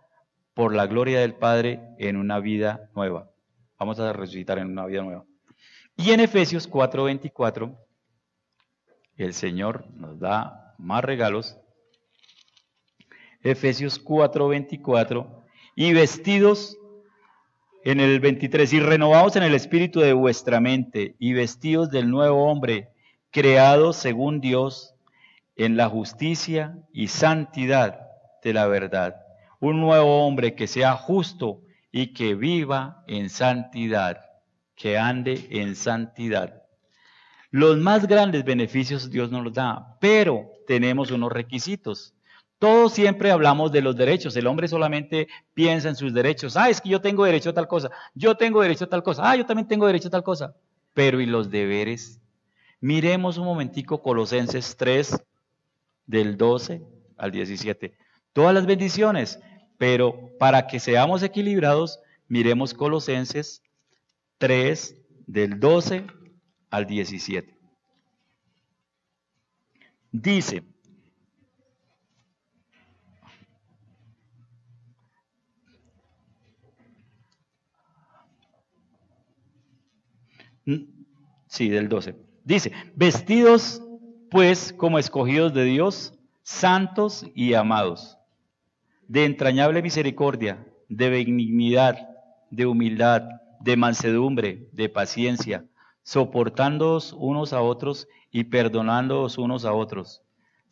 por la gloria del Padre en una vida nueva. Vamos a resucitar en una vida nueva. Y en Efesios 4:24, el Señor nos da más regalos. Efesios 4:24, y vestidos en el 23, y renovados en el espíritu de vuestra mente, y vestidos del nuevo hombre, creado según Dios, en la justicia y santidad de la verdad. Un nuevo hombre que sea justo y que viva en santidad, que ande en santidad. Los más grandes beneficios Dios nos los da, pero tenemos unos requisitos. Todos siempre hablamos de los derechos. El hombre solamente piensa en sus derechos. Es que yo tengo derecho a tal cosa. Yo tengo derecho a tal cosa. Yo también tengo derecho a tal cosa. Pero ¿y los deberes? Miremos un momentico Colosenses 3, del 12 al 17. Todas las bendiciones, pero para que seamos equilibrados, miremos Colosenses 3, del 12 al 17. Dice: sí, del 12. Dice: vestidos pues como escogidos de Dios, santos y amados, de entrañable misericordia, de benignidad, de humildad, de mansedumbre, de paciencia, soportándoos unos a otros y perdonándoos unos a otros.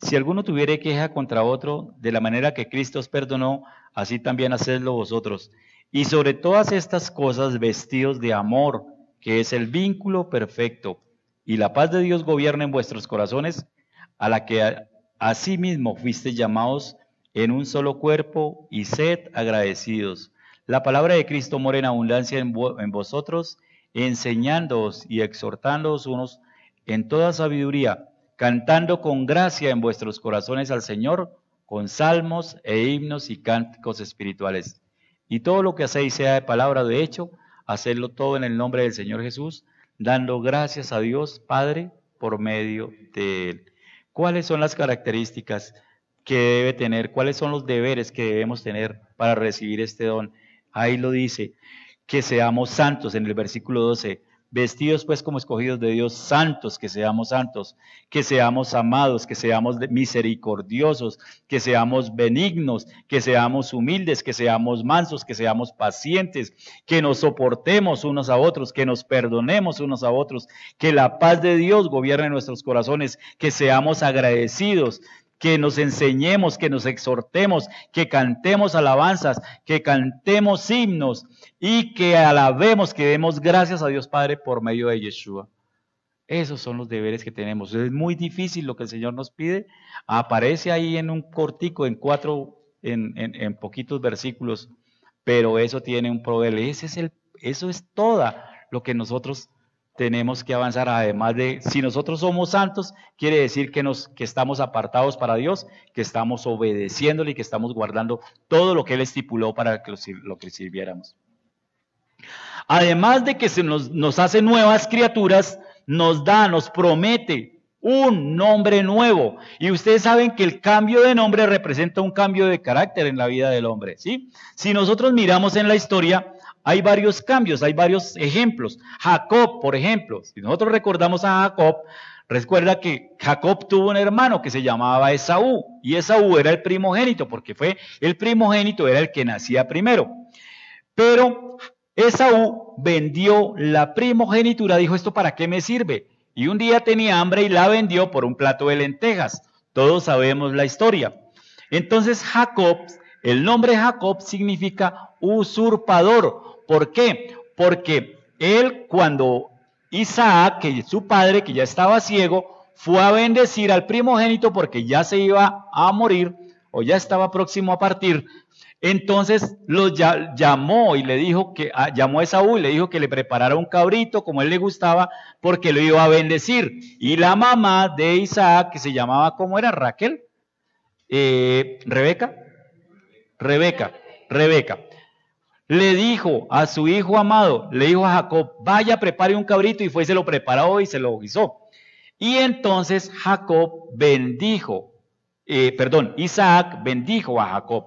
Si alguno tuviere queja contra otro, de la manera que Cristo os perdonó, así también hacedlo vosotros. Y sobre todas estas cosas, vestidos de amor, que es el vínculo perfecto, y la paz de Dios gobierna en vuestros corazones, a la que asimismo fuisteis llamados en un solo cuerpo, y sed agradecidos. La palabra de Cristo mora en abundancia en vosotros, enseñándoos y exhortándoos unos en toda sabiduría, cantando con gracia en vuestros corazones al Señor, con salmos e himnos y cánticos espirituales. Y todo lo que hacéis, sea de palabra o de hecho, hacedlo todo en el nombre del Señor Jesús, dando gracias a Dios Padre por medio de Él. ¿Cuáles son las características que debe tener? ¿Cuáles son los deberes que debemos tener para recibir este don? Ahí lo dice: que seamos santos en el versículo 12. Vestidos pues como escogidos de Dios, santos, que seamos amados, que seamos misericordiosos, que seamos benignos, que seamos humildes, que seamos mansos, que seamos pacientes, que nos soportemos unos a otros, que nos perdonemos unos a otros, que la paz de Dios gobierne nuestros corazones, que seamos agradecidos, que nos enseñemos, que nos exhortemos, que cantemos alabanzas, que cantemos himnos y que alabemos, que demos gracias a Dios Padre por medio de Yeshua. Esos son los deberes que tenemos. Es muy difícil lo que el Señor nos pide. Aparece ahí en un cortico, en poquitos versículos, pero eso tiene un proverbio. Eso es todo lo que nosotros tenemos que avanzar. Además de, si nosotros somos santos, quiere decir que estamos apartados para Dios, que estamos obedeciéndole y que estamos guardando todo lo que Él estipuló para que lo que sirviéramos. Además de que nos hace nuevas criaturas, nos promete un nombre nuevo. Y ustedes saben que el cambio de nombre representa un cambio de carácter en la vida del hombre, ¿sí? Si nosotros miramos en la historia, hay varios cambios, hay varios ejemplos. Jacob, por ejemplo, si nosotros recordamos a Jacob, recuerda que Jacob tuvo un hermano que se llamaba Esaú, y Esaú era el primogénito, porque fue el primogénito, era el que nacía primero. Pero Esaú vendió la primogenitura, dijo, ¿esto para qué me sirve? Y un día tenía hambre y la vendió por un plato de lentejas. Todos sabemos la historia. Entonces Jacob, el nombre Jacob significa usurpador. ¿Por qué? Porque él, cuando Isaac, que es su padre, que ya estaba ciego, fue a bendecir al primogénito porque ya se iba a morir o ya estaba próximo a partir, entonces lo llamó y le dijo que, llamó a Esaú y le dijo que le preparara un cabrito como a él le gustaba porque lo iba a bendecir. Y la mamá de Isaac, que se llamaba, ¿cómo era? Raquel, Rebeca, le dijo a su hijo amado, le dijo a Jacob, vaya, prepare un cabrito, y fue y se lo preparó y se lo guisó. Y entonces Isaac bendijo a Jacob,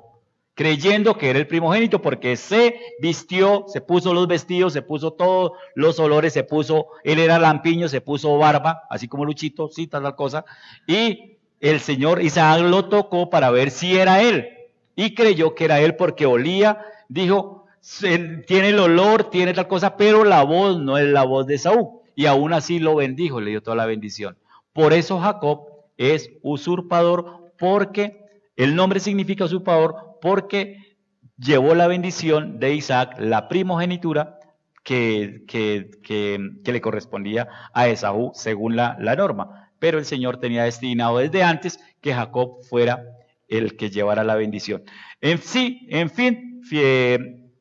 creyendo que era el primogénito, porque se vistió, se puso los vestidos, se puso todos los olores, él era lampiño, se puso barba, así como Luchito, sí, tal cosa, y el señor Isaac lo tocó para ver si era él, y creyó que era él porque olía, dijo, tiene el olor, tiene tal cosa, pero la voz no es la voz de Esaú, y aún así lo bendijo, le dio toda la bendición. Por eso Jacob es usurpador, porque el nombre significa usurpador, porque llevó la bendición de Isaac, la primogenitura que le correspondía a Esaú según la norma. Pero el Señor tenía destinado desde antes que Jacob fuera el que llevara la bendición. En fin,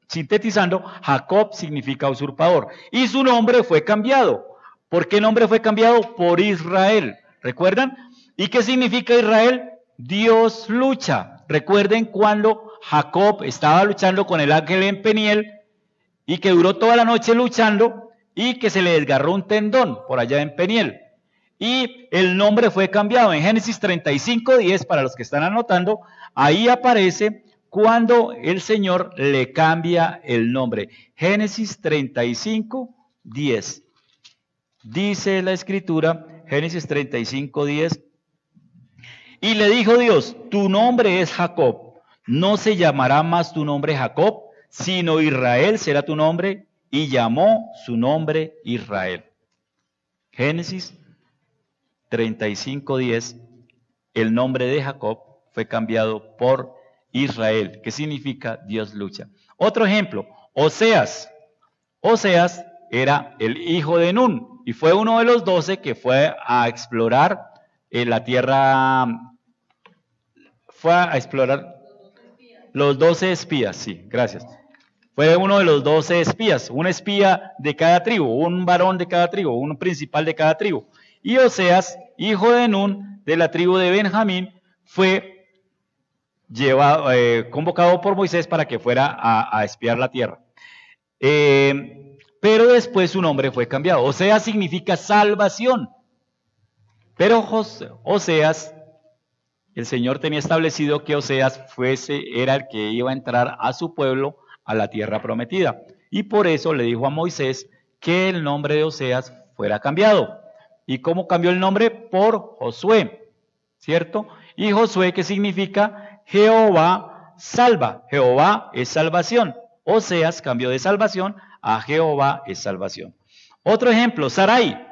sintetizando, Jacob significa usurpador. Y su nombre fue cambiado. ¿Por qué nombre fue cambiado? Por Israel. ¿Recuerdan? ¿Y qué significa Israel? Dios lucha. Recuerden cuando Jacob estaba luchando con el ángel en Peniel y que duró toda la noche luchando y que se le desgarró un tendón por allá en Peniel. Y el nombre fue cambiado. En Génesis 35:10, para los que están anotando, ahí aparece cuando el Señor le cambia el nombre. Génesis 35:10. Dice la Escritura, Génesis 35:10. Y le dijo Dios, tu nombre es Jacob, no se llamará más tu nombre Jacob, sino Israel será tu nombre, y llamó su nombre Israel. Génesis 35:10, el nombre de Jacob fue cambiado por Israel, que significa Dios lucha. Otro ejemplo, Oseas. Oseas era el hijo de Nun, y fue uno de los 12 que fue a explorar la tierra, fue a explorar los 12 espías, sí, gracias. Fue uno de los 12 espías, un espía de cada tribu, un varón de cada tribu, un principal de cada tribu. Y Oseas, hijo de Nun, de la tribu de Benjamín, fue convocado por Moisés para que fuera a espiar la tierra. Pero después su nombre fue cambiado. Oseas significa salvación. Pero Oseas, el Señor tenía establecido que Oseas era el que iba a entrar a su pueblo a la tierra prometida. Y por eso le dijo a Moisés que el nombre de Oseas fuera cambiado. ¿Y cómo cambió el nombre? Por Josué, ¿cierto? Y Josué, ¿qué significa? Jehová salva. Jehová es salvación. Oseas cambió de salvación a Jehová es salvación. Otro ejemplo, Sarai,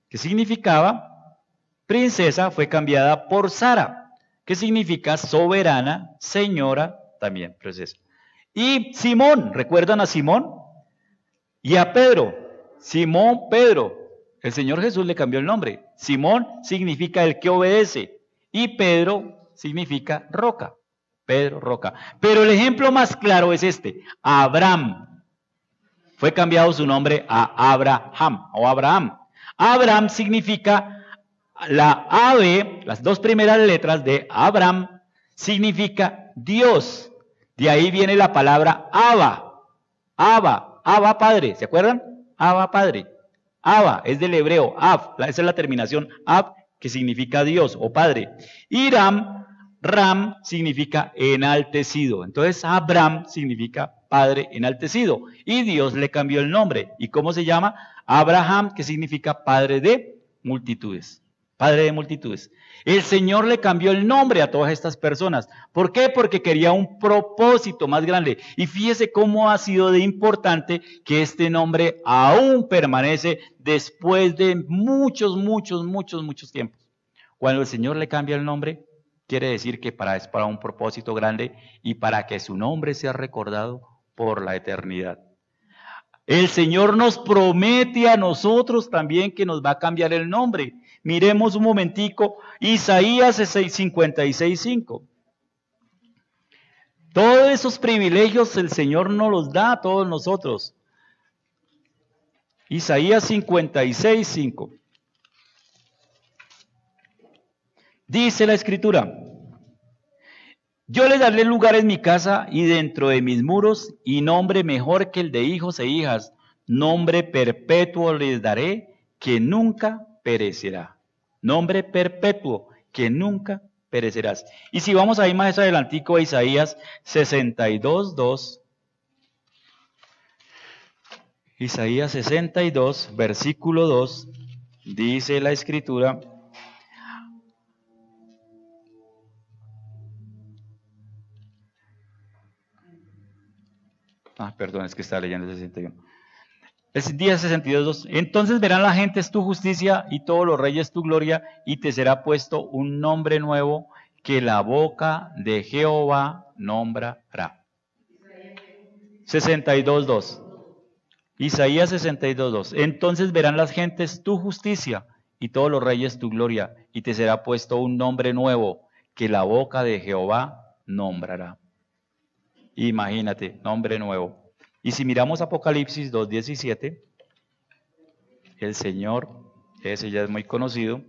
que significaba princesa, fue cambiada por Sara, que significa soberana, señora, también princesa. Y Simón, ¿recuerdan a Simón? Y a Pedro, Simón Pedro, el Señor Jesús le cambió el nombre. Simón significa el que obedece y Pedro significa roca. Pedro, roca. Pero el ejemplo más claro es este, Abraham. fue cambiado su nombre a Abraham o Abraham. Abraham significa, la ave, las dos primeras letras de Abraham, significa Dios. De ahí viene la palabra Abba. Abba Padre, ¿se acuerdan? Abba Padre. Abba es del hebreo, Ab, esa es la terminación Ab, que significa Dios o Padre. Y Ram significa enaltecido. Entonces Abraham significa Padre enaltecido. Y Dios le cambió el nombre. ¿Y cómo se llama? Abraham, que significa Padre de multitudes. Padre de multitudes. El Señor le cambió el nombre a todas estas personas. ¿Por qué? Porque quería un propósito más grande. Y fíjese cómo ha sido de importante que este nombre aún permanece después de muchos tiempos. Cuando el Señor le cambia el nombre, quiere decir que es para un propósito grande y para que su nombre sea recordado por la eternidad. El Señor nos promete a nosotros también que nos va a cambiar el nombre. Miremos un momentico, Isaías 56:5. Todos esos privilegios el Señor nos los da a todos nosotros. Isaías 56:5. Dice la Escritura: yo les daré lugar en mi casa y dentro de mis muros, y nombre mejor que el de hijos e hijas, nombre perpetuo les daré, que nunca perecerá. Nombre perpetuo, que nunca perecerás. Y si vamos ahí más adelantico a Isaías 62:2. Isaías 62, versículo 2, dice la Escritura: perdón, es que estaba leyendo el 61. El día 62, entonces verán la gente es tu justicia y todos los reyes tu gloria, y te será puesto un nombre nuevo que la boca de Jehová nombrará. 62:2. Isaías 62:2. Entonces verán las gentes tu justicia y todos los reyes tu gloria, y te será puesto un nombre nuevo que la boca de Jehová nombrará. Imagínate, nombre nuevo. Y si miramos Apocalipsis 2:17, el Señor, ese ya es muy conocido,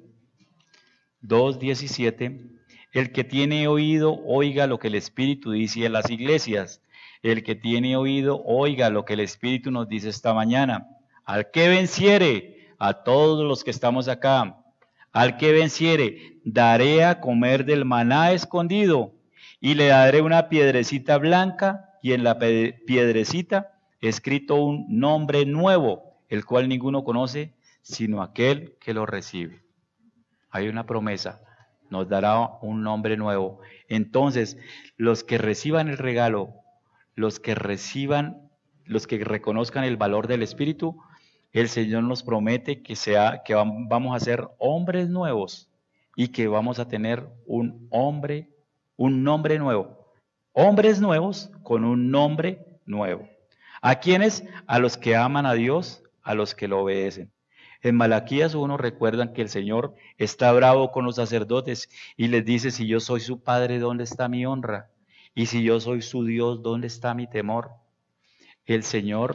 2:17, el que tiene oído, oiga lo que el Espíritu dice a las iglesias. El que tiene oído, oiga lo que el Espíritu nos dice esta mañana. Al que venciere, a todos los que estamos acá, al que venciere, daré a comer del maná escondido, y le daré una piedrecita blanca, y en la piedrecita escrito un nombre nuevo, el cual ninguno conoce, sino aquel que lo recibe. Hay una promesa, nos dará un nombre nuevo. Entonces, los que reciban el regalo, los que reconozcan el valor del Espíritu, el Señor nos promete que vamos a ser hombres nuevos y que vamos a tener un nombre nuevo. Hombres nuevos con un nombre nuevo. ¿A quiénes? A los que aman a Dios, a los que lo obedecen. En Malaquías 1 recuerdan que el Señor está bravo con los sacerdotes y les dice: si yo soy su Padre, ¿dónde está mi honra? Y si yo soy su Dios, ¿dónde está mi temor? El Señor,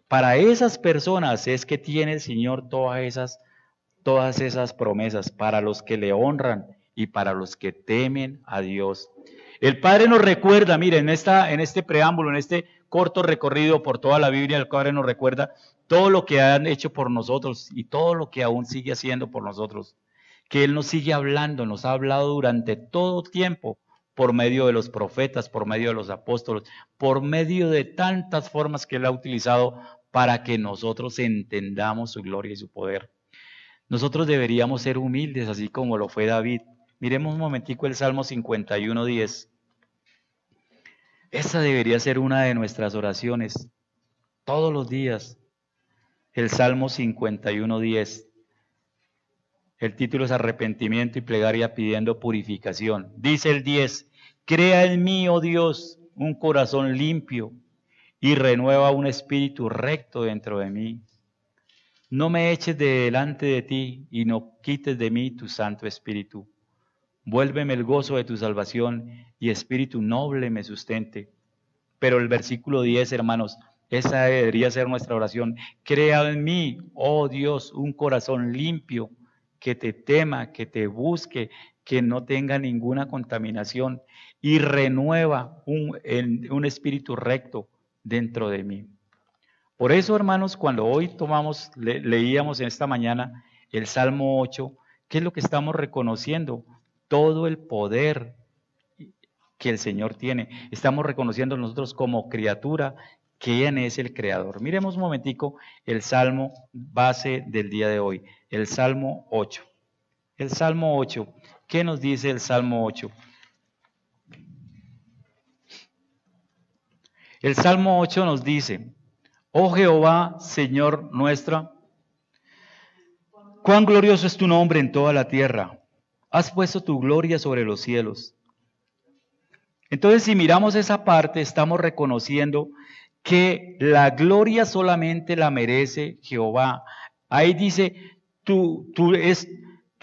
para esas personas es que tiene el Señor todas esas promesas, para los que le honran y para los que temen a Dios. El Padre nos recuerda, miren, en este preámbulo, en este corto recorrido por toda la Biblia, el Padre nos recuerda todo lo que han hecho por nosotros y todo lo que aún sigue haciendo por nosotros. Que Él nos sigue hablando, nos ha hablado durante todo tiempo, por medio de los profetas, por medio de los apóstoles, por medio de tantas formas que Él ha utilizado para que nosotros entendamos su gloria y su poder. Nosotros deberíamos ser humildes, así como lo fue David. Miremos un momentico el Salmo 51:10. Esa debería ser una de nuestras oraciones, todos los días. El Salmo 51:10. El título es Arrepentimiento y Plegaria pidiendo purificación. Dice el 10, crea en mí, oh Dios, un corazón limpio y renueva un espíritu recto dentro de mí. No me eches de delante de ti y no quites de mí tu Santo Espíritu. Vuélveme el gozo de tu salvación y espíritu noble me sustente. Pero el versículo 10, hermanos, Esa debería ser nuestra oración. Crea en mí, oh Dios, un corazón limpio, que te tema, que te busque, que no tenga ninguna contaminación y renueva un espíritu recto dentro de mí. Por eso, hermanos, cuando hoy leíamos en esta mañana el Salmo 8, ¿qué es lo que estamos reconociendo? Todo el poder que el Señor tiene. Estamos reconociendo nosotros como criatura quién es el Creador. Miremos un momentico el Salmo base del día de hoy, el Salmo 8. El Salmo 8, ¿qué nos dice el Salmo 8? El Salmo 8 nos dice, oh Jehová, Señor nuestro, cuán glorioso es tu nombre en toda la tierra. Has puesto tu gloria sobre los cielos. Entonces, si miramos esa parte, estamos reconociendo que la gloria solamente la merece Jehová. Ahí dice,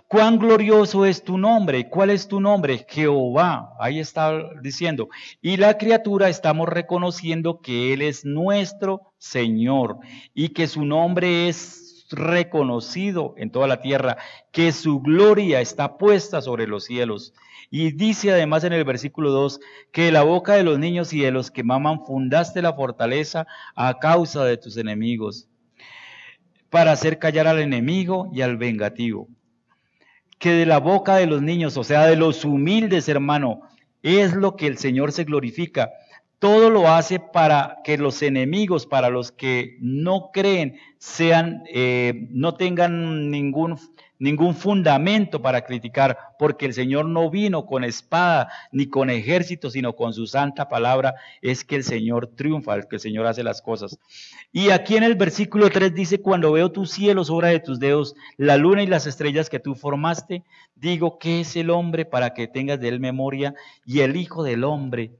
cuán glorioso es tu nombre. ¿Cuál es tu nombre? Jehová. Ahí está diciendo. Y la criatura estamos reconociendo que Él es nuestro Señor y que su nombre es reconocido en toda la tierra, que su gloria está puesta sobre los cielos. Y dice además en el versículo 2, que de la boca de los niños y de los que maman fundaste la fortaleza a causa de tus enemigos, para hacer callar al enemigo y al vengativo. Que de la boca de los niños, o sea, de los humildes, hermano, es lo que el Señor se glorifica. Todo lo hace para que los enemigos, para los que no creen, no tengan ningún fundamento para criticar, porque el Señor no vino con espada ni con ejército, sino con su santa palabra. Es que el Señor triunfa, que el Señor hace las cosas. Y aquí en el versículo 3 dice, cuando veo tus cielos, obra de tus dedos, la luna y las estrellas que tú formaste, digo, ¿qué es el hombre para que tengas de él memoria? Y el Hijo del Hombre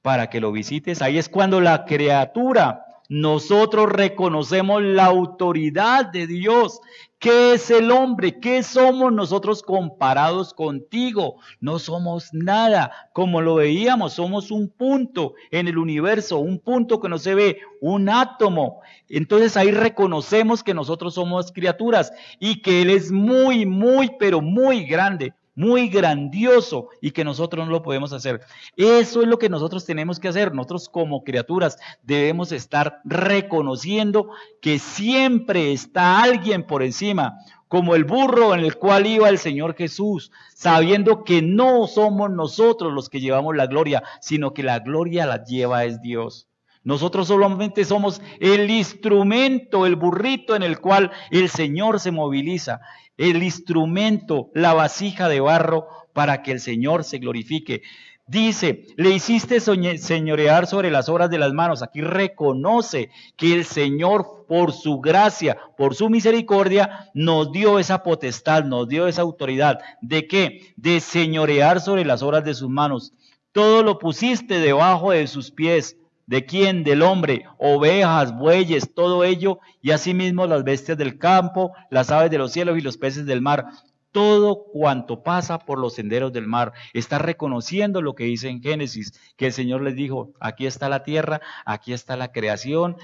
para que lo visites. Ahí es cuando la criatura, nosotros reconocemos la autoridad de Dios. ¿Qué es el hombre? ¿Qué somos nosotros comparados contigo? No somos nada, como lo veíamos, somos un punto en el universo, un punto que no se ve, un átomo. Entonces ahí reconocemos que nosotros somos criaturas y que Él es muy, muy, pero muy grande, muy grandioso y que nosotros no lo podemos hacer. Eso es lo que nosotros tenemos que hacer. Nosotros como criaturas debemos estar reconociendo que siempre está alguien por encima, como el burro en el cual iba el Señor Jesús, sabiendo que no somos nosotros los que llevamos la gloria, sino que la gloria la lleva es Dios. Nosotros solamente somos el instrumento, el burrito en el cual el Señor se moviliza, el instrumento, la vasija de barro para que el Señor se glorifique. Dice, le hiciste señorear sobre las obras de las manos. Aquí reconoce que el Señor, por su gracia, por su misericordia, nos dio esa potestad, nos dio esa autoridad. ¿De qué? De señorear sobre las obras de sus manos. Todo lo pusiste debajo de sus pies. ¿De quién? Del hombre, ovejas, bueyes, todo ello, y asimismo las bestias del campo, las aves de los cielos y los peces del mar. Todo cuanto pasa por los senderos del mar. Está reconociendo lo que dice en Génesis, que el Señor les dijo, aquí está la tierra, aquí está la creación,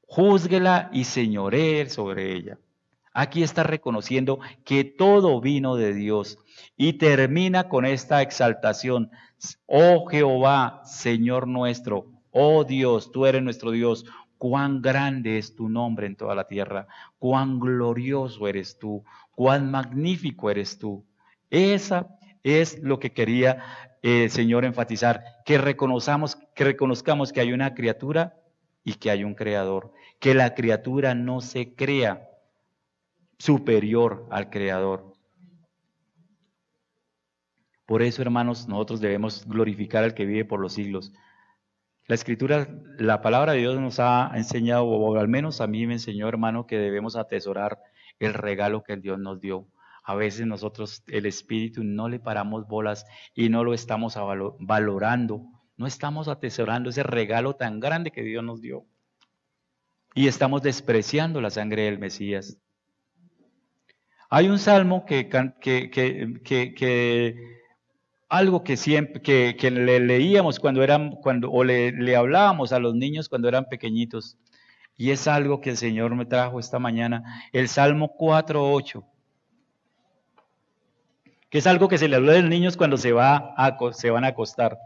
júzguela y señoree sobre ella. Aquí está reconociendo que todo vino de Dios y termina con esta exaltación. Oh Jehová, Señor nuestro, oh Dios, tú eres nuestro Dios. Cuán grande es tu nombre en toda la tierra, cuán glorioso eres tú, cuán magnífico eres tú. Esa es lo que quería el Señor enfatizar, que reconozcamos que hay una criatura y que hay un creador, que la criatura no se crea superior al creador. Por eso, hermanos, nosotros debemos glorificar al que vive por los siglos. La Escritura, la palabra de Dios nos ha enseñado, o al menos a mí me enseñó, hermano, que debemos atesorar el regalo que Dios nos dio. A veces nosotros, el Espíritu, no le paramos bolas y no lo estamos valorando. No estamos atesorando ese regalo tan grande que Dios nos dio. Y estamos despreciando la sangre del Mesías. Hay un salmo que algo que siempre, que le leíamos o le hablábamos a los niños cuando eran pequeñitos. Y es algo que el Señor me trajo esta mañana, el Salmo 4:8, que es algo que se le habla a los niños cuando se van a acostar.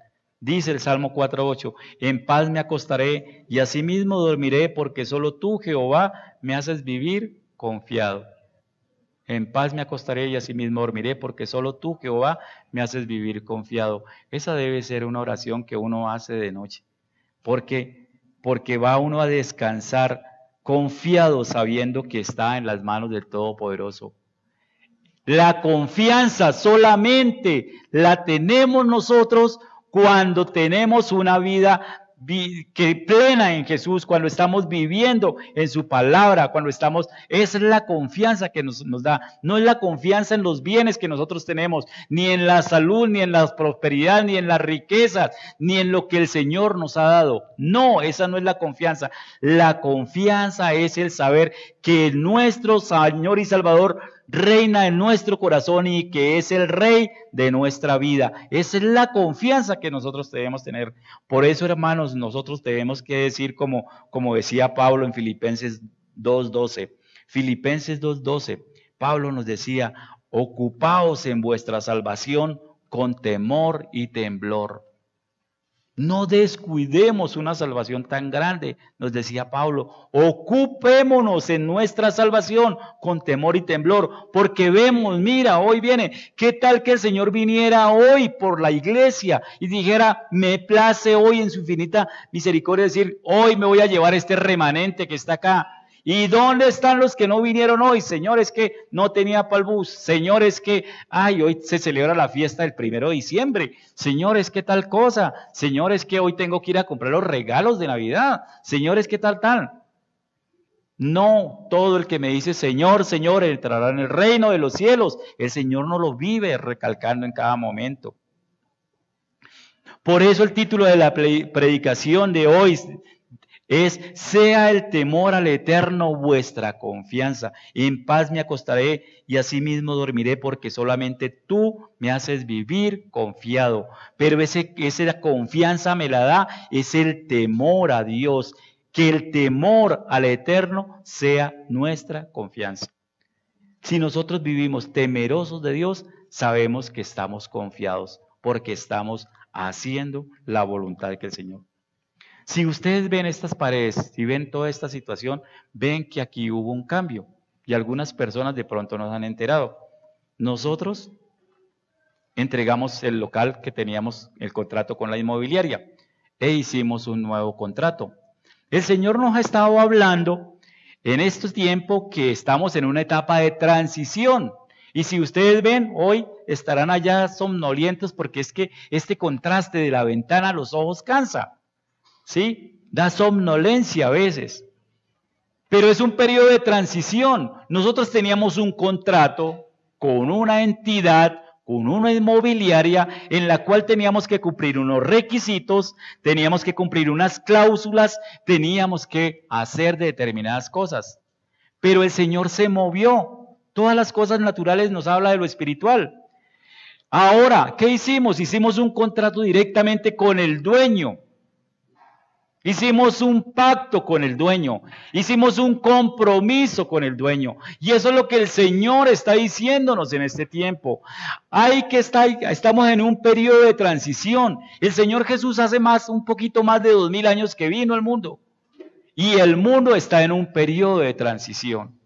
Dice el Salmo 4:8, en paz me acostaré y asimismo dormiré, porque solo tú, Jehová, me haces vivir confiado. En paz me acostaré y asimismo dormiré, porque solo tú, Jehová, me haces vivir confiado. Esa debe ser una oración que uno hace de noche, porque va uno a descansar confiado, sabiendo que está en las manos del Todopoderoso. La confianza solamente la tenemos nosotros cuando tenemos una vida plena en Jesús, cuando estamos viviendo en su palabra, esa es la confianza que nos da. No es la confianza en los bienes que nosotros tenemos, ni en la salud, ni en la prosperidad, ni en las riquezas, ni en lo que el Señor nos ha dado. No, esa no es la confianza. La confianza es el saber que nuestro Señor y Salvador reina en nuestro corazón y que es el Rey de nuestra vida. Esa es la confianza que nosotros debemos tener. Por eso, hermanos, nosotros tenemos que decir como decía Pablo en Filipenses 2:12. Filipenses 2:12, Pablo nos decía, ocupaos en vuestra salvación con temor y temblor. No descuidemos una salvación tan grande, nos decía Pablo. Ocupémonos en nuestra salvación con temor y temblor, porque vemos, mira, hoy viene. ¿Qué tal que el Señor viniera hoy por la iglesia y dijera, me place hoy en su infinita misericordia decir, hoy me voy a llevar este remanente que está acá? ¿Y dónde están los que no vinieron hoy? Señor, es que no tenía para el bus. Señor, es que, hoy se celebra la fiesta del 1 de diciembre. Señor, es que tal cosa. Señor, es que hoy tengo que ir a comprar los regalos de Navidad. Señor, es que tal. No, todo el que me dice Señor, Señor, entrará en el reino de los cielos. El Señor no lo vive recalcando en cada momento. Por eso el título de la predicación de hoy es, sea el temor al Eterno vuestra confianza. En paz me acostaré y asimismo dormiré, porque solamente tú me haces vivir confiado. Pero esa confianza me la da, es el temor a Dios. Que el temor al Eterno sea nuestra confianza. Si nosotros vivimos temerosos de Dios, sabemos que estamos confiados, porque estamos haciendo la voluntad del Señor. Si ustedes ven estas paredes, si ven toda esta situación, ven que aquí hubo un cambio y algunas personas de pronto nos han enterado. Nosotros entregamos el local que teníamos el contrato con la inmobiliaria e hicimos un nuevo contrato. El Señor nos ha estado hablando en este tiempo que estamos en una etapa de transición. Y si ustedes ven, hoy estarán allá somnolientos porque es que este contraste de la ventana a los ojos cansa. ¿Sí? Da somnolencia a veces. Pero es un periodo de transición. Nosotros teníamos un contrato con una entidad, con una inmobiliaria, en la cual teníamos que cumplir unos requisitos, teníamos que cumplir unas cláusulas, teníamos que hacer determinadas cosas. Pero el Señor se movió. Todas las cosas naturales nos habla de lo espiritual. Ahora, ¿qué hicimos? Hicimos un contrato directamente con el dueño. Hicimos un pacto con el dueño, hicimos un compromiso con el dueño, y eso es lo que el Señor está diciéndonos en este tiempo. Estamos en un periodo de transición. El Señor Jesús hace un poquito más de 2000 años que vino al mundo, y el mundo está en un periodo de transición.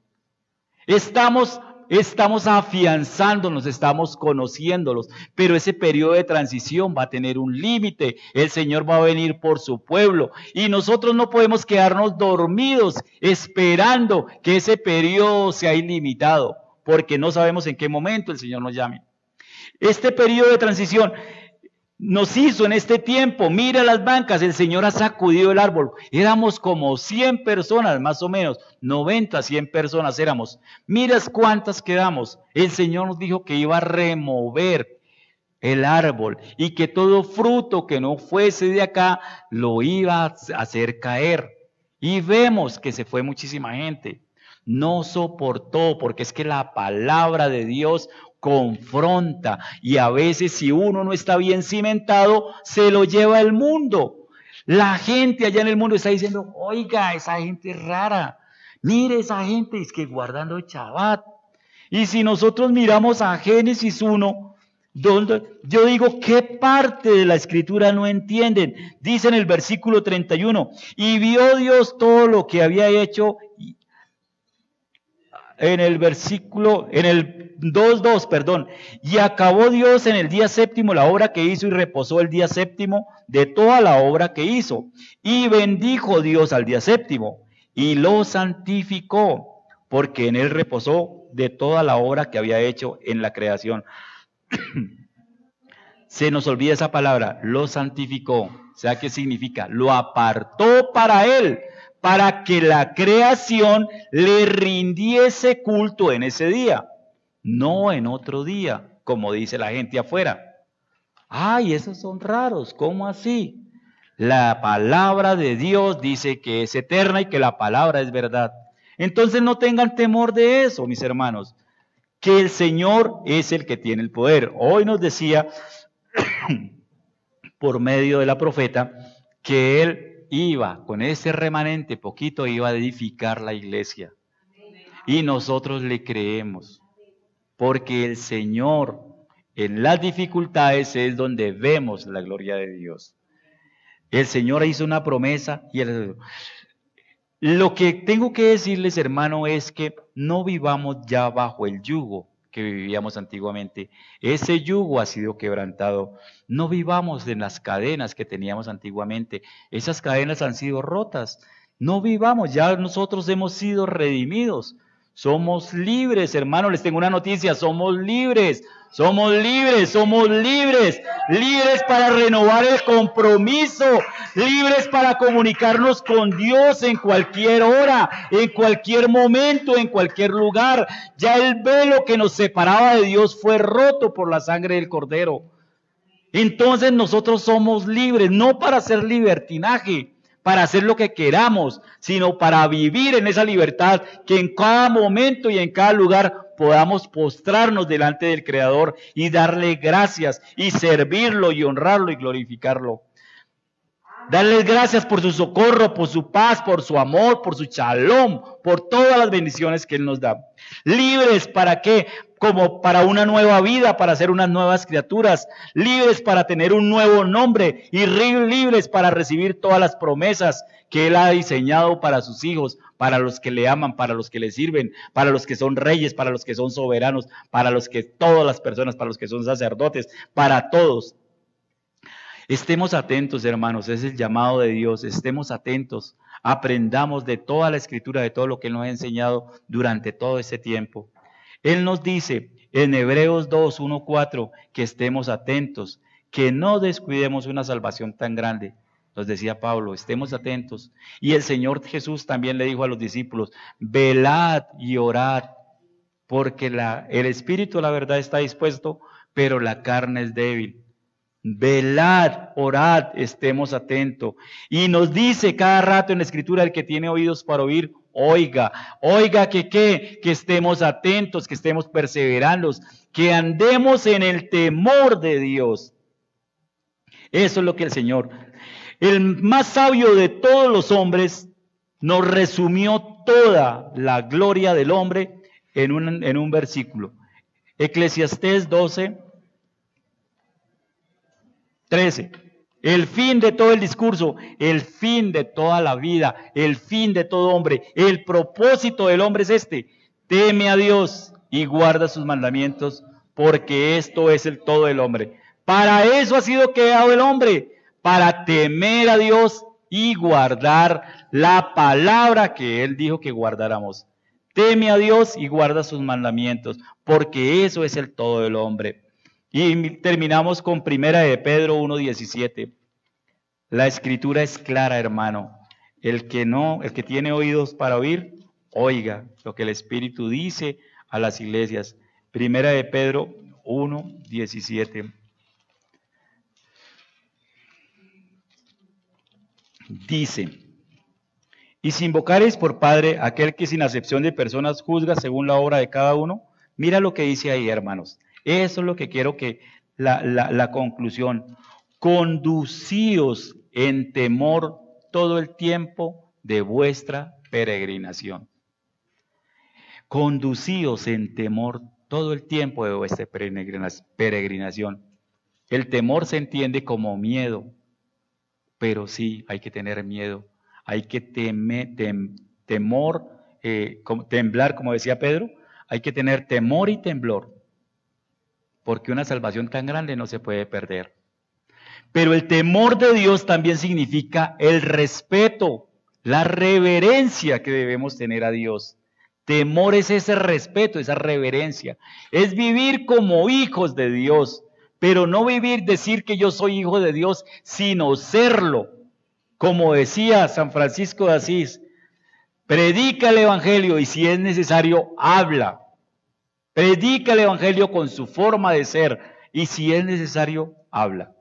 Estamos afianzándonos, estamos conociéndolos, pero ese periodo de transición va a tener un límite. El Señor va a venir por su pueblo y nosotros no podemos quedarnos dormidos esperando que ese periodo sea ilimitado, porque no sabemos en qué momento el Señor nos llame. Este periodo de transición nos hizo en este tiempo, mira las bancas, el Señor ha sacudido el árbol. Éramos como 100 personas, más o menos, 90, 100 personas éramos. Miras cuántas quedamos. El Señor nos dijo que iba a remover el árbol y que todo fruto que no fuese de acá lo iba a hacer caer. Y vemos que se fue muchísima gente. No soportó, porque es que la palabra de Dios confronta y a veces si uno no está bien cimentado, se lo lleva el mundo. La gente allá en el mundo está diciendo, oiga, esa gente es rara. Mire esa gente, es que guardando el Shabbat. Y si nosotros miramos a Génesis 1, donde yo digo, ¿qué parte de la escritura no entienden? Dice en el versículo 31, y vio Dios todo lo que había hecho. En el 2:2, perdón, y acabó Dios en el día séptimo la obra que hizo y reposó el día séptimo de toda la obra que hizo. Y bendijo Dios al día séptimo y lo santificó, porque en él reposó de toda la obra que había hecho en la creación. Se nos olvida esa palabra, lo santificó. ¿Sabe qué significa? Lo apartó para él, para que la creación le rindiese culto en ese día, no en otro día, como dice la gente afuera. Ay, esos son raros, ¿cómo así? La palabra de Dios dice que es eterna y que la palabra es verdad. Entonces no tengan temor de eso, mis hermanos, que el Señor es el que tiene el poder. Hoy nos decía por medio de la profeta que él iba, con ese remanente poquito, iba a edificar la iglesia. Y nosotros le creemos, porque el Señor en las dificultades es donde vemos la gloria de Dios. El Señor hizo una promesa y lo que tengo que decirles, hermano, es que no vivamos ya bajo el yugo que vivíamos antiguamente. Ese yugo ha sido quebrantado. No vivamos en las cadenas que teníamos antiguamente. Esas cadenas han sido rotas. No vivamos, ya nosotros hemos sido redimidos. Somos libres, hermano, les tengo una noticia, somos libres. Somos libres, somos libres, libres para renovar el compromiso, libres para comunicarnos con Dios en cualquier hora, en cualquier momento, en cualquier lugar. Ya el velo que nos separaba de Dios fue roto por la sangre del Cordero. Entonces nosotros somos libres, no para hacer libertinaje, para hacer lo que queramos, sino para vivir en esa libertad, que en cada momento y en cada lugar podamos postrarnos delante del Creador y darle gracias y servirlo y honrarlo y glorificarlo. Darles gracias por su socorro, por su paz, por su amor, por su shalom, por todas las bendiciones que Él nos da. Libres para qué? Como para una nueva vida, para ser unas nuevas criaturas. Libres para tener un nuevo nombre y libres para recibir todas las promesas que Él ha diseñado para sus hijos, para los que le aman, para los que le sirven, para los que son reyes, para los que son soberanos, para los que todas las personas, para los que son sacerdotes, para todos. Estemos atentos, hermanos, es el llamado de Dios, estemos atentos, aprendamos de toda la Escritura, de todo lo que Él nos ha enseñado durante todo este tiempo. Él nos dice en Hebreos 2, 1, 4, que estemos atentos, que no descuidemos una salvación tan grande. Nos decía Pablo, estemos atentos. Y el Señor Jesús también le dijo a los discípulos, velad y orad, porque el Espíritu, la verdad, está dispuesto, pero la carne es débil. Velad, orad, estemos atentos. Y nos dice cada rato en la Escritura, el que tiene oídos para oír, oiga. Oiga que estemos atentos, que estemos perseverantes, que andemos en el temor de Dios. Eso es lo que el Señor, el más sabio de todos los hombres, nos resumió toda la gloria del hombre en un versículo. Eclesiastés 12, 13. El fin de todo el discurso, el fin de toda la vida, el fin de todo hombre, el propósito del hombre es este: teme a Dios y guarda sus mandamientos, porque esto es el todo del hombre. Para eso ha sido creado el hombre, para temer a Dios y guardar la palabra que Él dijo que guardáramos. Teme a Dios y guarda sus mandamientos, porque eso es el todo del hombre. Y terminamos con Primera de Pedro 1:17. La Escritura es clara, hermano. El que tiene oídos para oír, oiga lo que el Espíritu dice a las iglesias. Primera de Pedro 1:17. Dice: Y si invocaréis por Padre aquel que sin acepción de personas juzga según la obra de cada uno, mira lo que dice ahí, hermanos. Eso es lo que quiero que la conclusión. Conducíos en temor todo el tiempo de vuestra peregrinación. Conducíos en temor todo el tiempo de vuestra peregrinación. El temor se entiende como miedo, pero sí hay que tener miedo. Hay que temblar, como decía Pedro, hay que tener temor y temblor, porque una salvación tan grande no se puede perder. Pero el temor de Dios también significa el respeto, la reverencia que debemos tener a Dios. Temor es ese respeto, esa reverencia. Es vivir como hijos de Dios, pero no decir que yo soy hijo de Dios, sino serlo. Como decía San Francisco de Asís, predica el Evangelio y si es necesario, habla. Predica el Evangelio con su forma de ser y si es necesario, habla.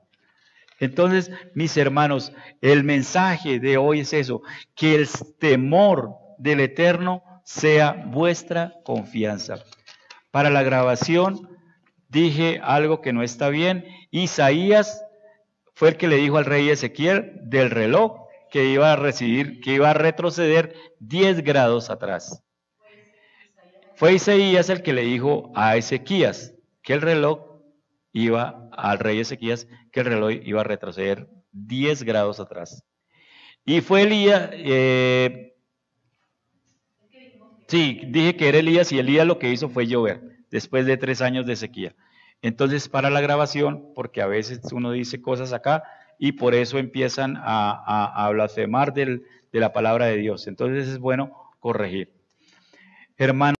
Entonces, mis hermanos, el mensaje de hoy es eso, que el temor del Eterno sea vuestra confianza. Para la grabación dije algo que no está bien. Isaías fue el que le dijo al rey Ezequiel del reloj que iba a retroceder 10 grados atrás. Fue Isaías el que le dijo a Ezequías que el reloj al rey Ezequías, que el reloj iba a retroceder 10 grados atrás. Y fue Elías, sí, dije que era Elías, y Elías lo que hizo fue llover, después de 3 años de sequía. Entonces, para la grabación, porque a veces uno dice cosas acá, y por eso empiezan a blasfemar de la palabra de Dios. Entonces es bueno corregir. Hermano.